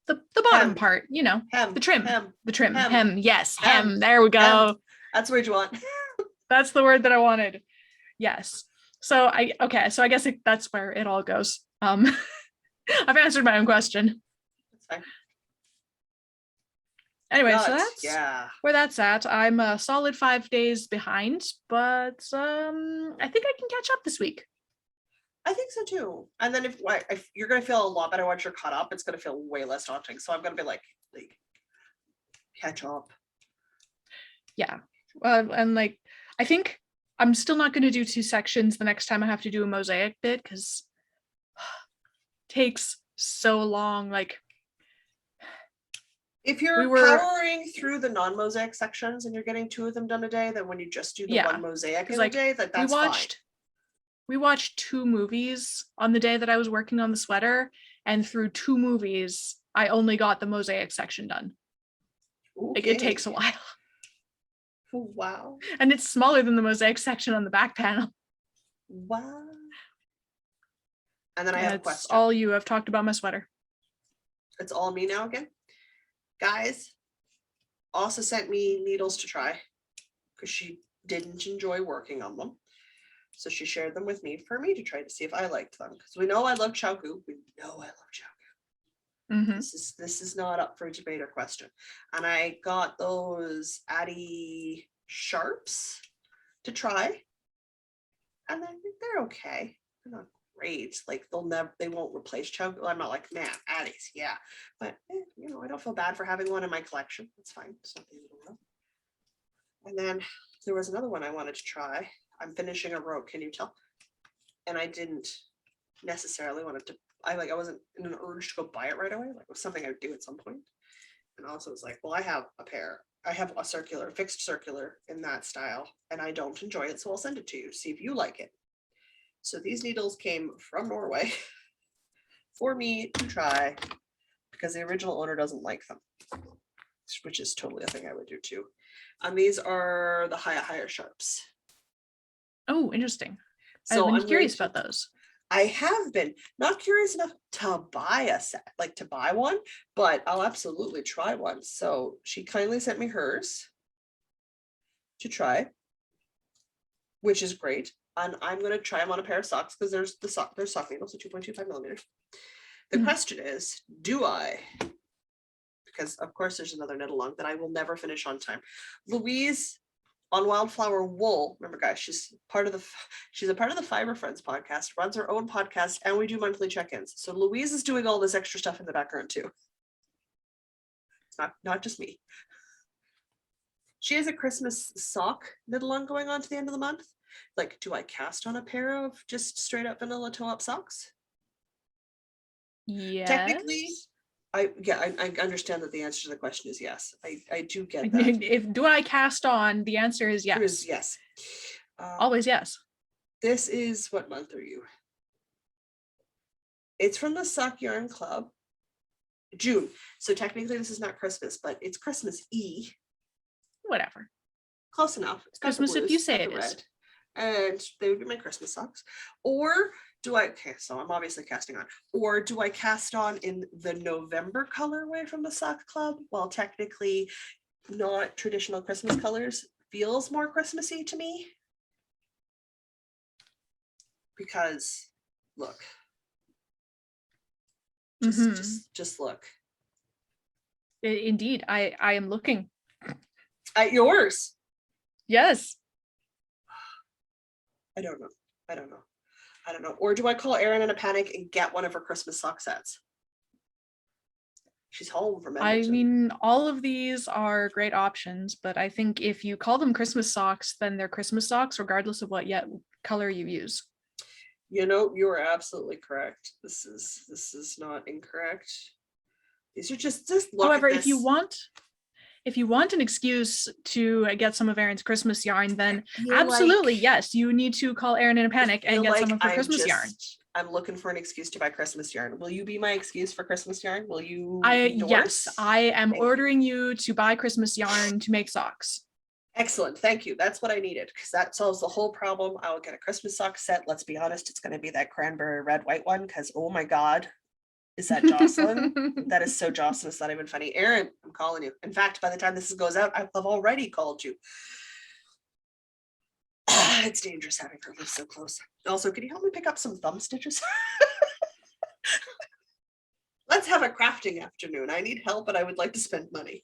the bottom hem. Part, hem. The trim, hem. The trim, hem. Yes, hem. There we go. Hem. That's what you want. That's the word that I wanted. Yes. So I guess that's where it all goes. I've answered my own question. That's fine. Anyway, so that's where that's at. I'm a solid 5 days behind, but I think I can catch up this week. I think so too. And then if you're gonna feel a lot better once you're caught up, it's gonna feel way less daunting. So I'm gonna be like catch up. Yeah. And I think I'm still not gonna do 2 sections the next time I have to do a mosaic bit, because it takes so long. If you're powering through the non-mosaic sections and you're getting 2 of them done a day, then when you just do the one mosaic in a day, that's fine. We watched 2 movies on the day that I was working on the sweater, and through 2 movies, I only got the mosaic section done. Okay. It takes a while. Wow. And it's smaller than the mosaic section on the back panel. Wow. And then I have a question. All you. I've talked about my sweater. It's all me now again. Guys also sent me needles to try because she didn't enjoy working on them. So she shared them with me for me to try to see if I liked them, because we know I love Chowku. We know I love Chowku. Mm-hmm. This is not up for debate or question. And I got those Addy Sharps to try, and I think they're okay. They're not great. They won't replace Chowku. I'm not like, man, Addies, yeah. But I don't feel bad for having one in my collection. It's fine. It's not the end of the world. And then there was another one I wanted to try. I'm finishing a row, can you tell? And I didn't necessarily want to. I wasn't in an urge to go buy it right away. It was something I would do at some point. And also it's like, well, I have a pair. I have a fixed circular in that style, and I don't enjoy it, so I'll send it to you. See if you like it. So these needles came from Norway for me to try, because the original owner doesn't like them, which is totally a thing I would do too. And these are the higher sharps. Oh, interesting. So I'm curious about those. I have been not curious enough to buy a set, to buy one, but I'll absolutely try one. So she kindly sent me hers. to try, which is great. And I'm going to try them on a pair of socks because there's sock needles, so 2.25 millimeters. The question is, do I? Because of course there's another knit along that I will never finish on time. Louise on Wildflower Wool, remember guys, she's a part of the Fibre Friends podcast, runs her own podcast, and we do monthly check-ins. So Louise is doing all this extra stuff in the background too. It's not just me. She has a Christmas sock knit along going on to the end of the month. Like, do I cast on a pair of just straight up vanilla toe-up socks? Yes. Technically, I understand that the answer to the question is yes. I do get that. If do I cast on, the answer is yes. Is yes. Always yes. This is, what month are you? It's from the Sock Yarn Club. June. So technically this is not Christmas, but it's Christmas-y. Whatever. Close enough. It's got the Christmas if blues, you it's say got it the is. red. And they would be my Christmas socks. Or do I, okay, so I'm obviously casting on. Or do I cast on in the November colorway from the Sock Club? Well, technically not traditional Christmas colors, feels more Christmassy to me. Because look. Just look. Indeed, I am looking. At yours. Yes. I don't know. Or do I call Erin in a panic and get one of her Christmas sock sets? She's home from Edmonton. I mean, all of these are great options, but I think if you call them Christmas socks, then they're Christmas socks, regardless of what color you use. You know, you are absolutely correct. This is not incorrect. These are just look. However, at this. if you want an excuse to get some of Erin's Christmas yarn, then absolutely yes, you need to call Erin in a panic and get some of her Christmas yarn. I'm looking for an excuse to buy Christmas yarn. Will you be my excuse for Christmas yarn? Will you? Yes, I am ordering you to buy Christmas yarn to make socks. Excellent, thank you. That's what I needed, because that solves the whole problem. I will get a Christmas sock set. Let's be honest, it's going to be that cranberry red white one, because oh my god, is that Jocelyn? That is so Jocelyn. It's not even funny. Erin, I'm calling you. In fact, by the time this goes out, I've already called you. It's dangerous having her live so close. Also, can you help me pick up some thumb stitches? Let's have a crafting afternoon. I need help, and I would like to spend money.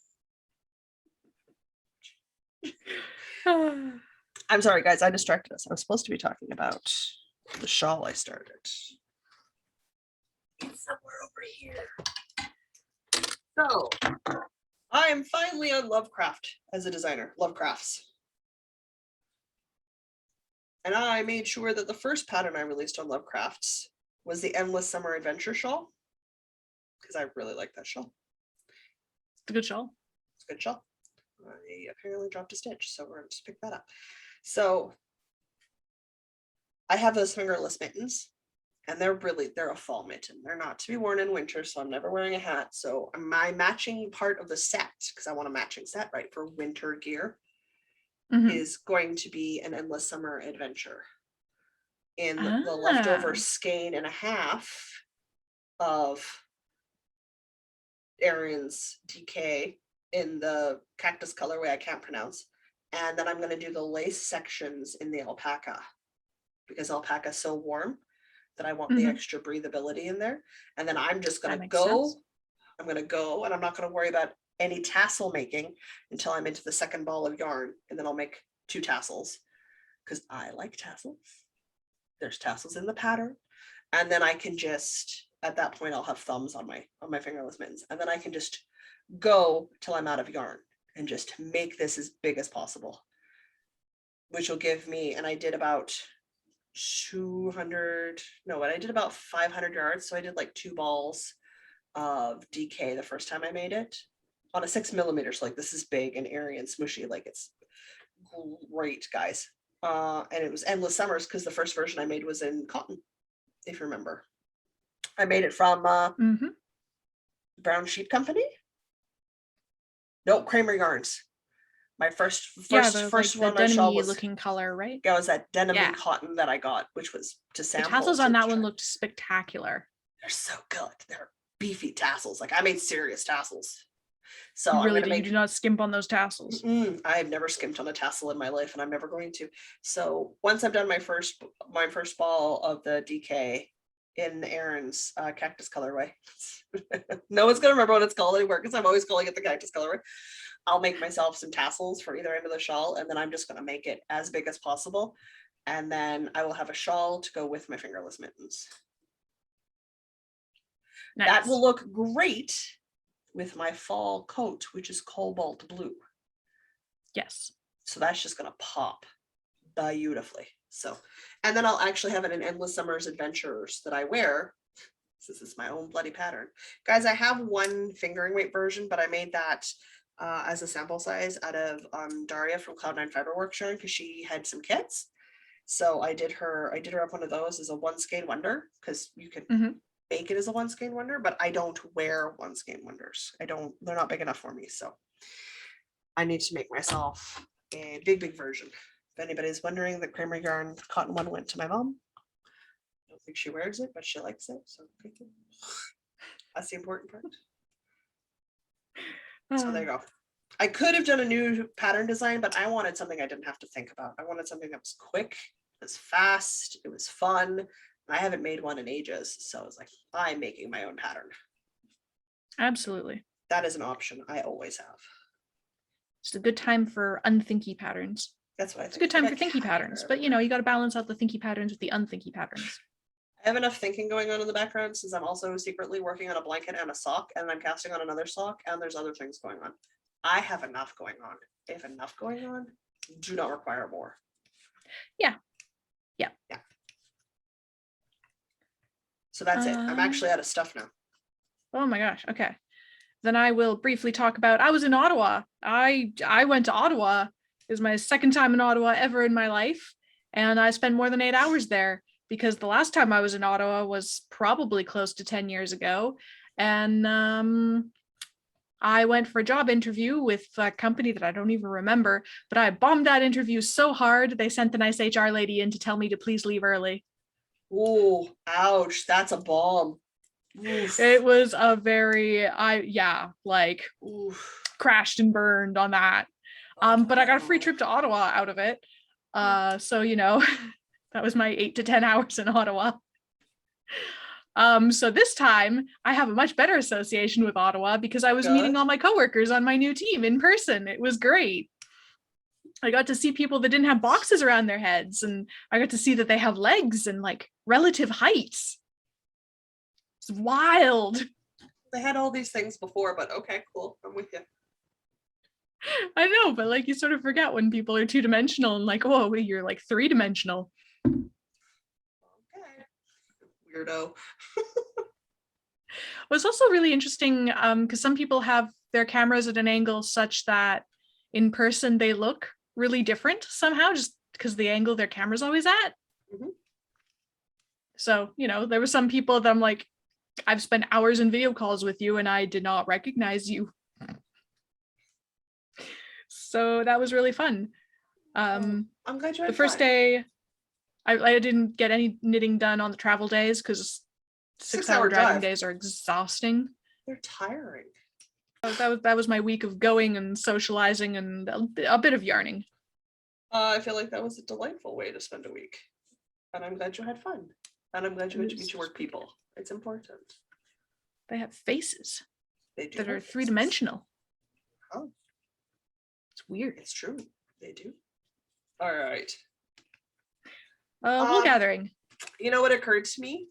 I'm sorry, guys. I distracted us. I was supposed to be talking about the shawl I started. It's somewhere over here. So, I am finally on Lovecraft as a designer. Lovecrafts. And I made sure that the first pattern I released on Lovecrafts was the Endless Summer Adventure shawl, because I really like that shawl. It's a good shawl. It's a good shawl. I apparently dropped a stitch, so we're going to just pick that up. So I have those fingerless mittens, and they're a fall mitten. They're not to be worn in winter, so I'm never wearing a hat. So my matching part of the set, because I want a matching set, right, for winter gear, is going to be an Endless Summer Adventure in the leftover skein and a half of Erin's DK in the cactus colorway I can't pronounce. And then I'm going to do the lace sections in the alpaca, because alpaca is so warm that I want the extra breathability in there. And then I'm just going to go. I'm going to go, and I'm not going to worry about any tassel making until I'm into the second ball of yarn, and then I'll make 2 tassels, because I like tassels. There's tassels in the pattern, and then I can just, at that point, I'll have thumbs on my fingerless mittens, and then I can just go till I'm out of yarn and just make this as big as possible, which will give me, and I did about 500 yards. So I did like 2 balls of DK the first time I made it on a 6 millimeter. So like, this is big and airy and smushy. Like, it's great, guys. And it was Endless Summers, because the first version I made was in cotton, if you remember. I made it from Brown Sheep Company. No, Kramer Yarns. My first one I saw was looking color, right? Yeah, it was that denim and cotton that I got, which was to sample. The tassels on that one looked spectacular. They're so good. They're beefy tassels. Like, I made serious tassels. So You I'm really gonna do. You make. do not skimp on those tassels. I've never skimped on a tassel in my life, and I'm never going to. So once I've done my first ball of the DK in Erin's cactus colorway, no one's gonna remember what it's called anymore because I'm always calling it the cactus colorway. I'll make myself some tassels for either end of the shawl, and then I'm just gonna make it as big as possible, and then I will have a shawl to go with my fingerless mittens. Nice. That will look great with my fall coat, which is cobalt blue. Yes. So that's just gonna pop beautifully. So, and then I'll actually have it in Endless Summer's Adventures that I wear. This is my own bloody pattern. Guys, I have one fingering weight version, but I made that as a sample size out of Daria from Cloud9 Fiber Work sharing because she had some kits. So I did her up one of those as a one skein wonder because you can make it as a one skein wonder, but I don't wear one skein wonders. They're not big enough for me. So I need to make myself a big version. If anybody's wondering, the creamer yarn cotton one went to my mom. I don't think she wears it, but she likes it. So thank you. That's the important part. So there you go. I could have done a new pattern design, but I wanted something I didn't have to think about. I wanted something that was quick, it was fast, it was fun. I haven't made one in ages. So I was like, I'm making my own pattern. Absolutely. That is an option I always have. It's a good time for unthinky patterns. That's what I think. It's a good time for thinky patterns, but you know, you got to balance out the thinky patterns with the unthinky patterns. I have enough thinking going on in the background since I'm also secretly working on a blanket and a sock, and I'm casting on another sock, and there's other things going on. I have enough going on. I have enough going on. Do not require more. Yeah. So that's it. I'm actually out of stuff now. Oh my gosh. Okay. Then I will briefly talk about, I was in Ottawa. I went to Ottawa. It was my second time in Ottawa ever in my life. And I spent more than 8 hours there because the last time I was in Ottawa was probably close to 10 years ago. And I went for a job interview with a company that I don't even remember, but I bombed that interview so hard, they sent the nice HR lady in to tell me to please leave early. Oh, ouch. That's a bomb. Oof. It was a very, Oof. crashed and burned on that. But I got a free trip to Ottawa out of it. So, you know, that was my 8 to 10 hours in Ottawa. So this time I have a much better association with Ottawa because I was meeting all my coworkers on my new team in person. It was great. I got to see people that didn't have boxes around their heads, and I got to see that they have legs and like relative heights. It's wild. They had all these things before, but okay, cool. I'm with you. I know, but like you sort of forget when people are two-dimensional and like, oh, wait, you're like three-dimensional. Okay. Weirdo. Well, it's also really interesting because some people have their cameras at an angle such that in person they look really different somehow just because the angle their camera's always at. So, you know, there were some people that I'm like, I've spent hours in video calls with you and I did not recognize you. So that was really fun. I'm glad you had the first fun. day, I didn't get any knitting done on the travel days because 6-hour driving days are exhausting. They're tiring. That was my week of going and socializing and a bit of yarning. I feel like that was a delightful way to spend a week. And I'm glad you had fun. And I'm glad you got to meet your work people. It's important. They have faces that are faces. three-dimensional. Oh. It's weird. It's true. They do. All right. Wool gathering. You know what occurred to me?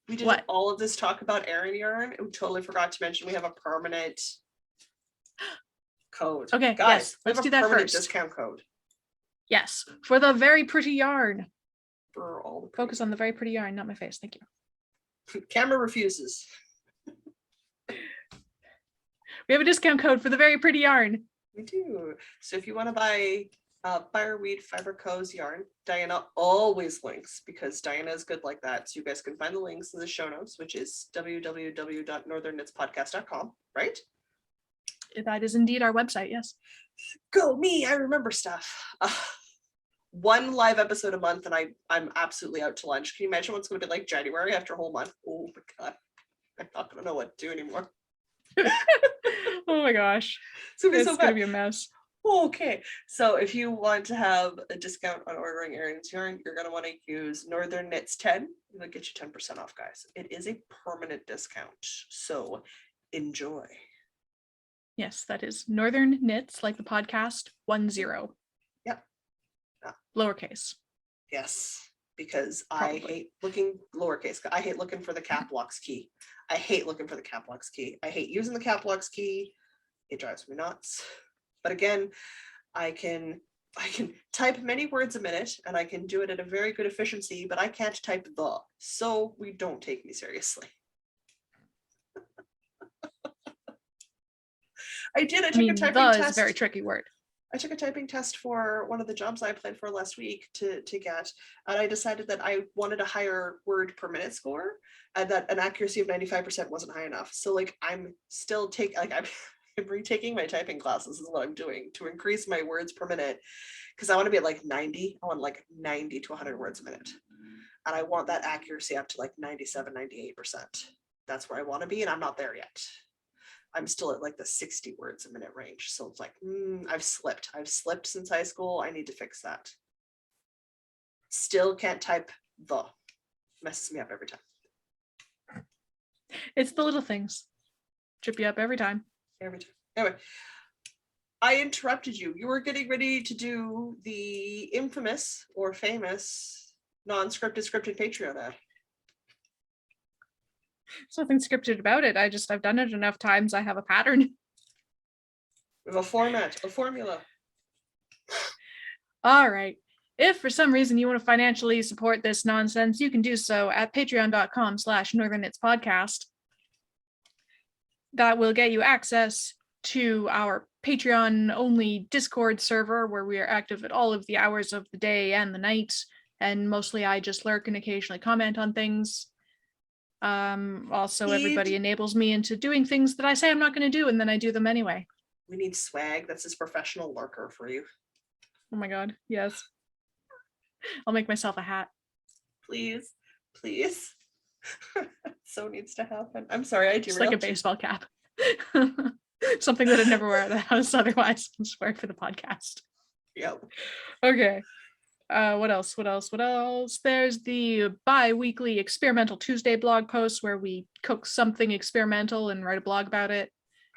We did What? all of this talk about Erin yarn. We totally forgot to mention we have a permanent code. Okay, guys, yes, let's do that permanent first. Discount code. Yes, for the very pretty yarn. For all the Focus on the very pretty yarn, not my face. Thank you. Camera refuses. We have a discount code for the very pretty yarn. We do. So if you want to buy Fireweed Fiber Co's yarn, Diana always links because Diana is good like that. So you guys can find the links in the show notes, which is www.northernknitspodcast.com, right? That is indeed our website, yes. Go me, I remember stuff. One live episode a month and I'm absolutely out to lunch. Can you imagine what's going to be like January after a whole month? Oh my God. I'm not going to know what to do anymore. Oh my gosh. It's gonna be It's so gonna bad. be a mess. Okay, so if you want to have a discount on ordering Erin's yarn, you're going to want to use Northern Knits 10. It'll get you 10% off, guys. It is a permanent discount, so enjoy. Yes, that is Northern Knits, like the podcast, 10. Yep. Yeah. Lowercase. Yes, because Probably. I hate looking lowercase. I hate looking for the cap locks key. I hate looking for the cap locks key. I hate using the cap locks key. It drives me nuts. But again, I can type many words a minute and I can do it at a very good efficiency, but I can't type the, so we don't take me seriously. I took a typing the test. is a very tricky word. I took a typing test for one of the jobs I applied for last week to get, and I decided that I wanted a higher word per minute score and that an accuracy of 95% wasn't high enough. So like I'm still I'm retaking my typing classes is what I'm doing to increase my words per minute because I want to be at like 90. I want like 90 to 100 words a minute. And I want that accuracy up to like 97, 98%. That's where I want to be, and I'm not there yet. I'm still at like the 60 words a minute range. So it's like, I've slipped. I've slipped since high school. I need to fix that. Still can't type the. Messes me up every time. It's the little things. Trip you up every time. Every time. Anyway, I interrupted you. You were getting ready to do the infamous or famous non-scripted scripted Patreon ad. There's nothing scripted about it. I've done it enough times. I have a pattern. We have a format, a formula. All right. If for some reason you want to financially support this nonsense, you can do so at patreon.com/northernknitspodcast. That will get you access to our Patreon only Discord server where we are active at all of the hours of the day and the night. And mostly I just lurk and occasionally comment on things. Also, everybody enables me into doing things that I say I'm not going to do, and then I do them anyway. We need swag. That's his professional lurker for you. Oh my god, yes. I'll make myself a hat. Please, please. So needs to happen. I'm sorry, I derailed. Just like a baseball cap. Something that I'd never wear out of the house otherwise. I'm just wearing for the podcast. Yep. Okay. What else? There's the bi-weekly Experimental Tuesday blog post where we cook something experimental and write a blog about it.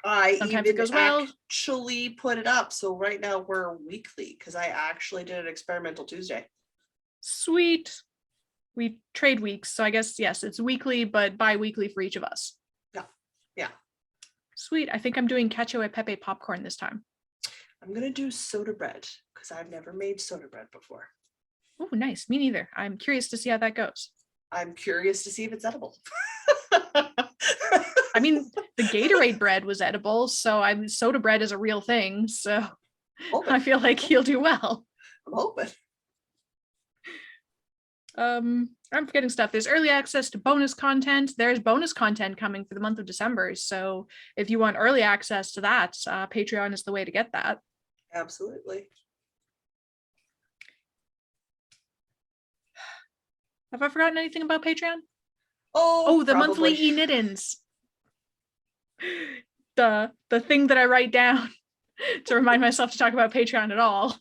Sometimes it goes well. Actually put it up. So right now we're weekly because I actually did an Experimental Tuesday. Sweet. We trade weeks. So I guess, yes, it's weekly, but bi-weekly for each of us. Yeah. Yeah. Sweet. I think I'm doing cacio e pepe popcorn this time. I'm going to do soda bread because I've never made soda bread before. Oh, nice. Me neither. I'm curious to see how that goes. I'm curious to see if it's edible. I mean, the Gatorade bread was edible, so soda bread is a real thing. So I feel like he'll do well. I'm hoping. I'm forgetting stuff. There's early access to bonus content. There's bonus content coming for the month of December. So if you want early access to that, Patreon is the way to get that. Absolutely. Have I forgotten anything about Patreon? Oh, the monthly e-knittings. The thing that I write down to remind myself to talk about Patreon at all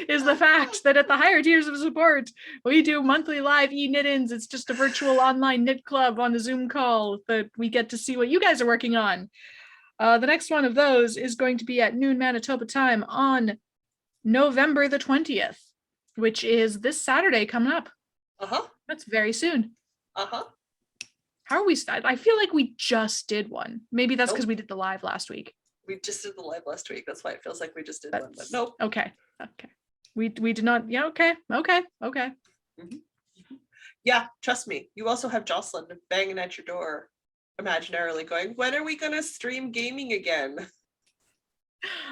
is the fact that at the higher tiers of support, we do monthly live e-knittings. It's just a virtual online knit club on a Zoom call that we get to see what you guys are working on. The next one of those is going to be at noon Manitoba time on November the 20th, which is this Saturday coming up. Uh-huh. That's very soon. Uh-huh. How are we started? I feel like we just did one. Maybe that's because we did the live last week. We just did the live last week. That's why it feels like we just did one, but nope. Okay. We did not. Yeah, okay. Mm-hmm. Yeah, trust me. You also have Jocelyn banging at your door, imaginarily going, when are we going to stream gaming again?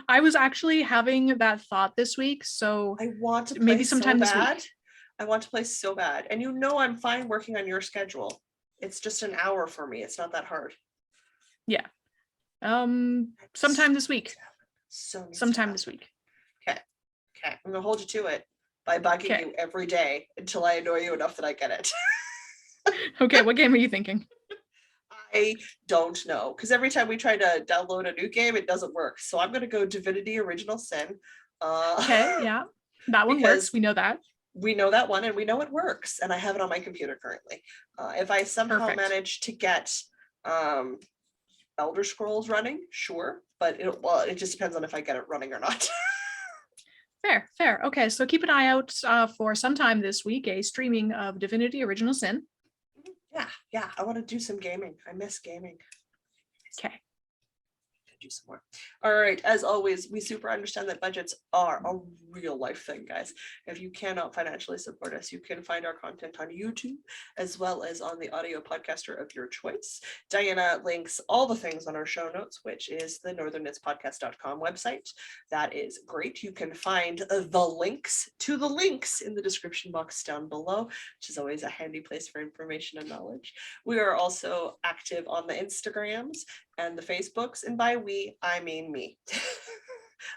I was actually having that thought this week, so I want to play maybe sometime so bad. this week. I want to play so bad. And you know I'm fine working on your schedule. It's just an hour for me. It's not that hard. Yeah. Sometime this week. Sometime this week. Okay. I'm gonna hold you to it by bugging you every day until I annoy you enough that I get it. Okay, what game are you thinking? I don't know, because every time we try to download a new game, it doesn't work. So I'm going to go Divinity Original Sin. Okay, yeah. That one Because works. We know that. we know that one and we know it works, and I have it on my computer currently. If I somehow Perfect. manage to get Elder Scrolls running, sure, but it just depends on if I get it running or not. Fair, fair. Okay, so keep an eye out for sometime this week a streaming of Divinity Original Sin. Yeah, I want to do some gaming. I miss gaming. Okay. Do some more. All right, as always, we super understand that budgets are a real life thing, guys. If you cannot financially support us, you can find our content on YouTube as well as on the audio podcaster of your choice. Diana links all the things on our show notes, which is the northernknitspodcast.com website. That is great. You can find the links to the links in the description box down below, which is always a handy place for information and knowledge. We are also active on the Instagrams and the Facebooks, and by we, I mean me.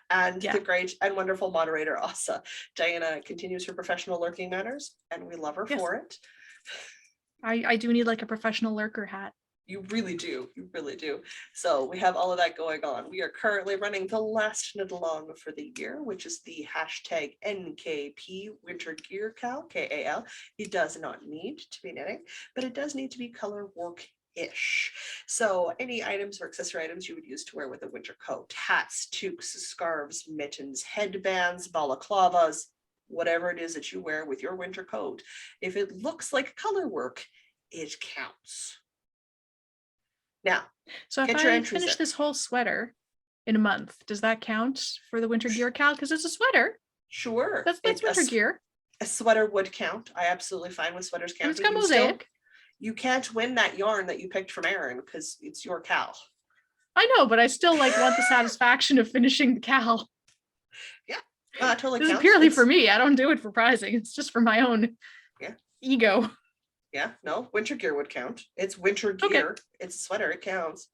And the great and wonderful moderator, Asa. Diana continues her professional lurking manners, and we love her for it. I do need like a professional lurker hat. You really do. You really do. So we have all of that going on. We are currently running the last knit along for the year, which is the hashtag NKP Winter Gear Cal, KAL. It does not need to be knitting, but it does need to be color work-ish. So any items or accessory items you would use to wear with a winter coat, hats, toques, scarves, mittens, headbands, balaclavas, whatever it is that you wear with your winter coat, if it looks like color work, it counts. Now, so if I finish this whole sweater in a month, does that count for the winter gear cal? Because it's a sweater. Sure. That's winter gear. A sweater would count. I absolutely find with sweaters counting. It's got mosaic. You can't win that yarn that you picked from Erin because it's your cal. I know, but I still like want the satisfaction of finishing the cal. Yeah, totally. This is purely for me. I don't do it for prizing. It's just for my own ego. Yeah, no, winter gear would count. It's winter gear. Okay. It's a sweater. It counts.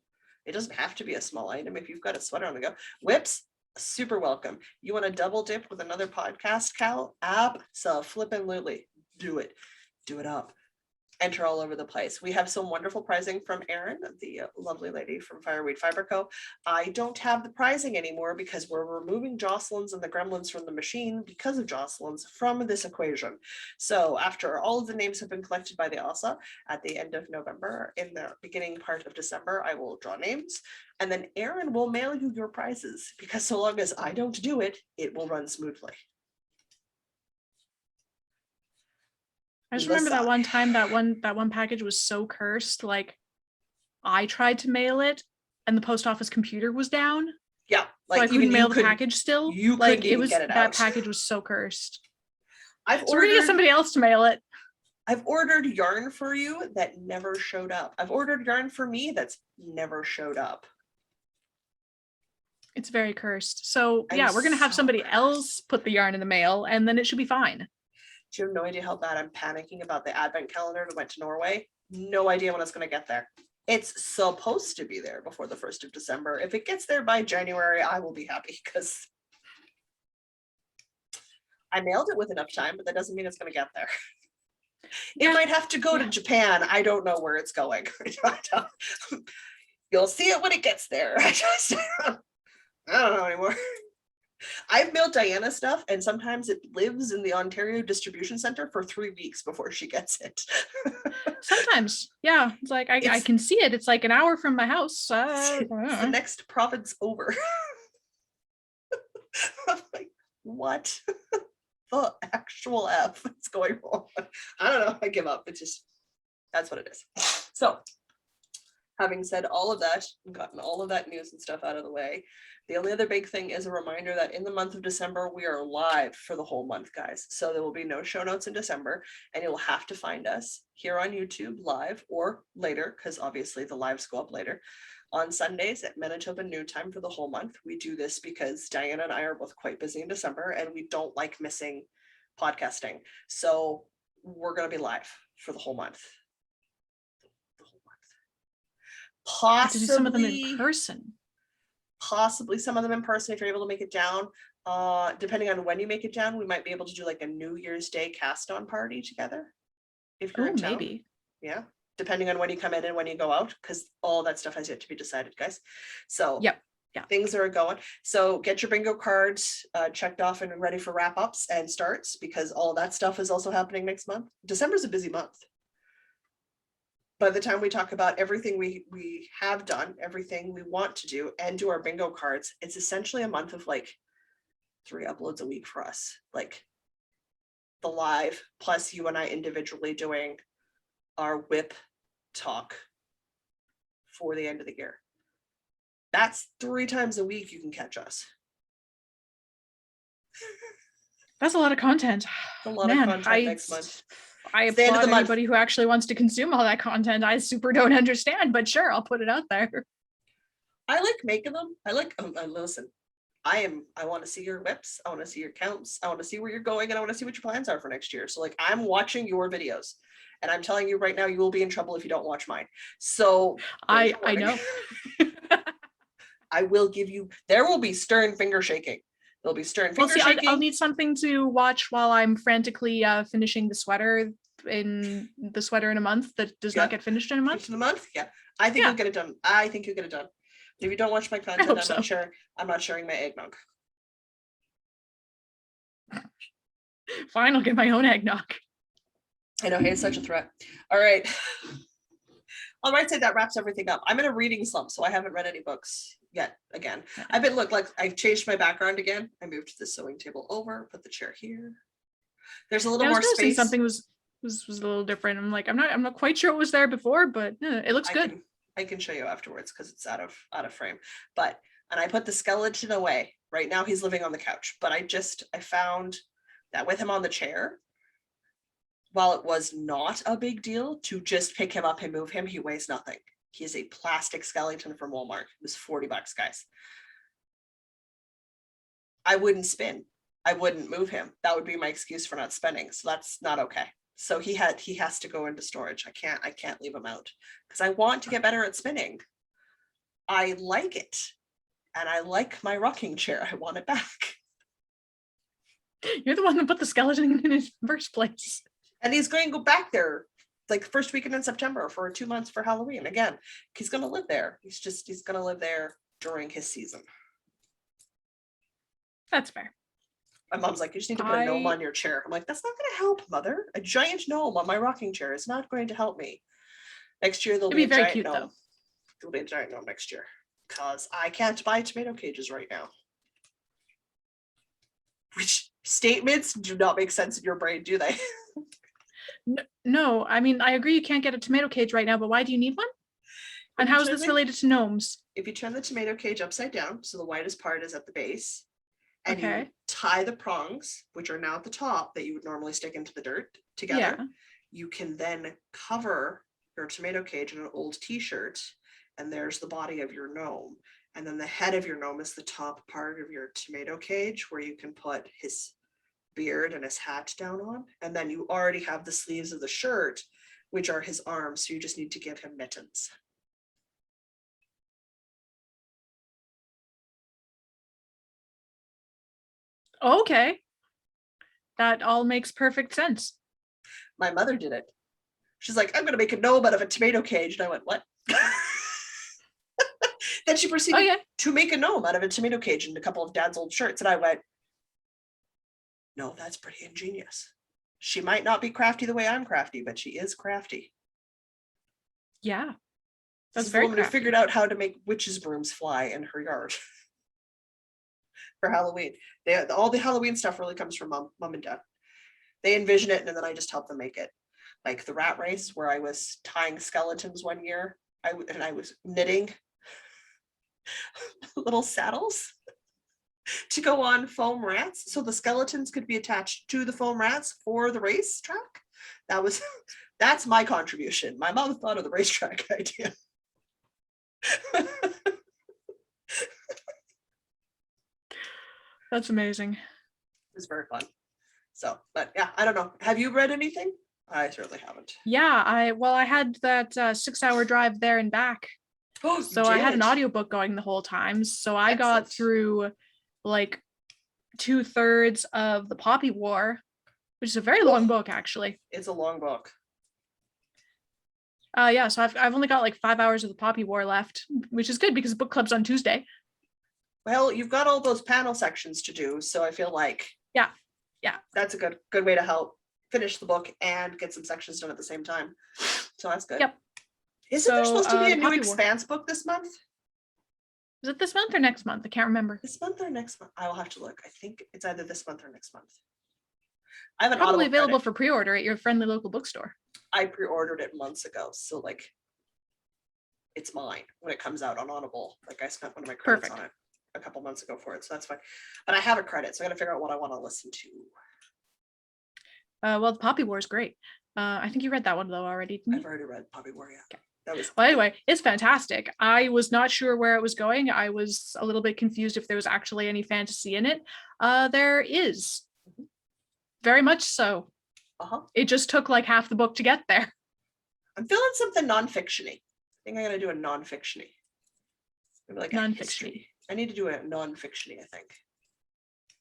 It doesn't have to be a small item if you've got a sweater on the go. Whips, super welcome. You want to double dip with another podcast, Cal? Abso-flippin'-lutely. Do it. Do it up. Enter all over the place. We have some wonderful pricing from Erin, the lovely lady from Fireweed Fiber Co. I don't have the pricing anymore because we're removing Jocelyn's and the Gremlins from the machine because of Jocelyn's from this equation. So after all of the names have been collected by the ASA at the end of November, in the beginning part of December, I will draw names, and then Erin will mail you your prizes because so long as I don't do it, it will run smoothly. I just remember that one time that one package was so cursed. Like, I tried to mail it, and the post office computer was down. Yeah, like so I couldn't mail the package still. You like it was get it that out. package was so cursed. So we're gonna get somebody else to mail it. I've ordered yarn for you that never showed up. I've ordered yarn for me that's never showed up. It's very cursed. So yeah, we're gonna have somebody else put the yarn in the mail, and then it should be fine. You have no idea how bad I'm panicking about the advent calendar that went to Norway. No idea when it's going to get there. It's supposed to be there before the 1st of December. If it gets there by January, I will be happy because I mailed it with enough time, but that doesn't mean it's going to get there. It might have to go to Japan. I don't know where it's going. You'll see it when it gets there. I don't know anymore. I've mailed Diana stuff, and sometimes it lives in the Ontario distribution center for 3 weeks before she gets it. Sometimes, yeah. It's like I can see it. It's like an hour from my house. It's the next province over. I'm like, what the actual F is going on? I don't know. I give up. It's just, that's what it is. So, having said all of that, and gotten all of that news and stuff out of the way, the only other big thing is a reminder that in the month of December, we are live for the whole month, guys. So there will be no show notes in December, and you'll have to find us here on YouTube live or later, because obviously the lives go up later, on Sundays at Manitoba Noon Time for the whole month. We do this because Diana and I are both quite busy in December, and we don't like missing podcasting. So we're going to be live for the whole month. Possibly some of them in person. Possibly some of them in person if you're able to make it down. Depending on when you make it down, we might be able to do like a New Year's Day cast on party together. If you're in town. Maybe. Yeah. depending on when you come in and when you go out, because all that stuff has yet to be decided, guys. So Yep. Yeah. things are going. So get your bingo cards checked off and ready for wrap ups and starts, because all that stuff is also happening next month. December's a busy month. By the time we talk about everything we have done, everything we want to do, and do our bingo cards, it's essentially a month of like 3 uploads a week for us. Like the live, plus you and I individually doing our whip talk for the end of the year. That's 3 times a week you can catch us. That's a lot of content. A lot of content next month. I It's the end of applaud the month. anybody who actually wants to consume all that content. I super don't understand, but sure, I'll put it out there. I like making them. I like, listen, I want to see your whips. I want to see your counts. I want to see where you're going, and I want to see what your plans are for next year. So like, I'm watching your videos, and I'm telling you right now, you will be in trouble if you don't watch mine. So I know. I will give you, there will be stern finger shaking. There'll be stern Well, finger see, shaking. I'll need something to watch while I'm frantically finishing the sweater in a month that does not get finished in a month. In a month? Yeah. I think you'll get it done. I think you'll get it done. If you don't watch my content, I'm not sharing my eggnog. Fine, I'll get my own eggnog. I know, hey, it's such a threat. All right. All right, say that wraps everything up. I'm in a reading slump, so I haven't read any books yet. Again, I've been I've changed my background again. I moved the sewing table over, put the chair here. There's a little more space. Something was a little different. I'm like, I'm not quite sure what was there before, but it looks good. I can show you afterwards because it's out of frame. And I put the skeleton away. Right now he's living on the couch, but I found that with him on the chair, while it was not a big deal to just pick him up and move him, he weighs nothing. He is a plastic skeleton from Walmart. It was $40, guys. I wouldn't spin. I wouldn't move him. That would be my excuse for not spending. So that's not okay. So he has to go into storage. I can't leave him out because I want to get better at spinning. I like it. And I like my rocking chair. I want it back. You're the one that put the skeleton in his first place. And he's going to go back there like the first weekend in September for 2 months for Halloween. Again, he's going to live there. He's going to live there during his season. That's fair. My mom's like, you just need to put a gnome on your chair. I'm like, that's not going to help, Mother. A giant gnome on my rocking chair is not going to help me. Next year, there'll be a giant gnome. Though. There'll be a giant gnome next year because I can't buy tomato cages right now. Which statements do not make sense in your brain, do they? No, I mean, I agree you can't get a tomato cage right now, but why do you need one? And how is this related to gnomes? If you turn the tomato cage upside down, so the widest part is at the base, and you tie the prongs, which are now at the top that you would normally stick into the dirt together, you can then cover your tomato cage in an old t-shirt, and there's the body of your gnome. And then the head of your gnome is the top part of your tomato cage where you can put his beard and his hat down on. And then you already have the sleeves of the shirt, which are his arms. So you just need to give him mittens. Okay. That all makes perfect sense. My mother did it. She's like, I'm going to make a gnome out of a tomato cage. And I went, what? Then she proceeded to make a gnome out of a tomato cage and a couple of Dad's old shirts. And I went, no, that's pretty ingenious. She might not be crafty the way I'm crafty, but she is crafty. Yeah. That's very crafty. Who figured out how to make witches' brooms fly in her yard for Halloween. All the Halloween stuff really comes from mom and dad. They envision it, and then I just help them make it. Like the rat race where I was tying skeletons one year, I was knitting little saddles to go on foam rats so the skeletons could be attached to the foam rats for the racetrack. That's my contribution. My mom thought of the racetrack idea. That's amazing. It was very fun. So, but yeah, I don't know. Have you read anything? I certainly haven't. Yeah, I had that 6-hour drive there and back. Oh, so I had an audiobook going the whole time. So I got through like 2/3 of the Poppy War, which is a very long book, actually. It's a long book. Yeah, so I've only got like 5 hours of the Poppy War left, which is good because book club's on Tuesday. Well, you've got all those panel sections to do, so I feel like Yeah. that's a good way to help finish the book and get some sections done at the same time. So that's good. Yep. Isn't there supposed to be the a new Poppy War. Expanse book this month? Is it this month or next month? I can't remember. This month or next month? I will have to look. I think it's either this month or next month. I have an Probably Audible available credit. for pre-order at your friendly local bookstore. I pre-ordered it months ago, so like it's mine when it comes out on Audible. Like I spent one of my credits on it a couple months ago for it, so that's fine. But I have a credit, so I got to figure out what I want to listen to. Well, the Poppy War is great. I think you read that one though already. I've already read Poppy War. Yeah. Okay. That was. Well, anyway, it's fantastic. I was not sure where it was going. I was a little bit confused if there was actually any fantasy in it. There is. Very much so. It just took like half the book to get there. I'm feeling something non-fiction-y. I think I'm gonna do a non-fiction-y. Maybe like Non-fiction-y. I need to do a non-fiction-y, I think.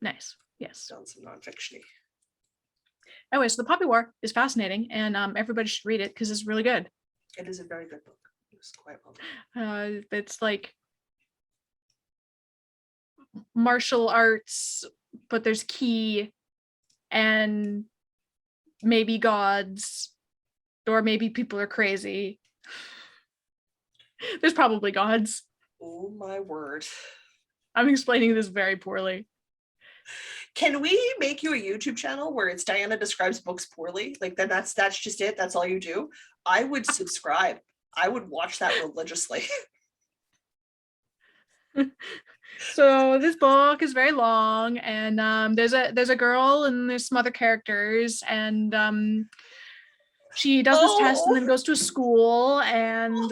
Nice. Yes. Done some non-fiction-y. Anyway, so the Poppy War is fascinating, and everybody should read it because it's really good. It is a very good book. It's quite well done. It's like martial arts, but there's key and maybe gods, or maybe people are crazy. There's probably gods. Oh my word. I'm explaining this very poorly. Can we make you a YouTube channel where it's Diana describes books poorly? Like that's just it. That's all you do. I would subscribe. I would watch that religiously. So this book is very long, and there's a girl and there's some other characters, and she does this test and then goes to a school, and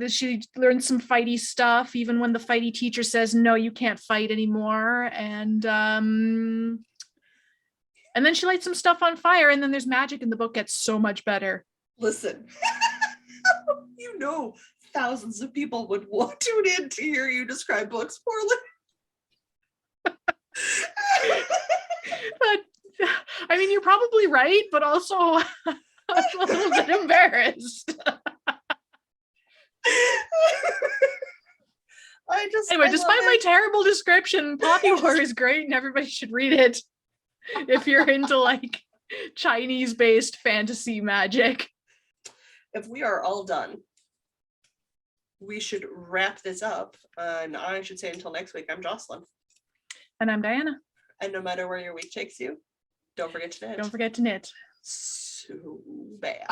she learns some fighty stuff even when the fighty teacher says no, you can't fight anymore, and then she lights some stuff on fire, and then there's magic, and the book gets so much better. Listen, you know, thousands of people would want to tune in to hear you describe books poorly. But I mean, you're probably right, but also I'm a little bit embarrassed. Anyway, despite my terrible description, Poppy War is great and everybody should read it if you're into like Chinese-based fantasy magic. If we are all done, we should wrap this up. And I should say until next week, I'm Jocelyn. And I'm Diana. And no matter where your week takes you, don't forget to knit. Don't forget to knit. So bad.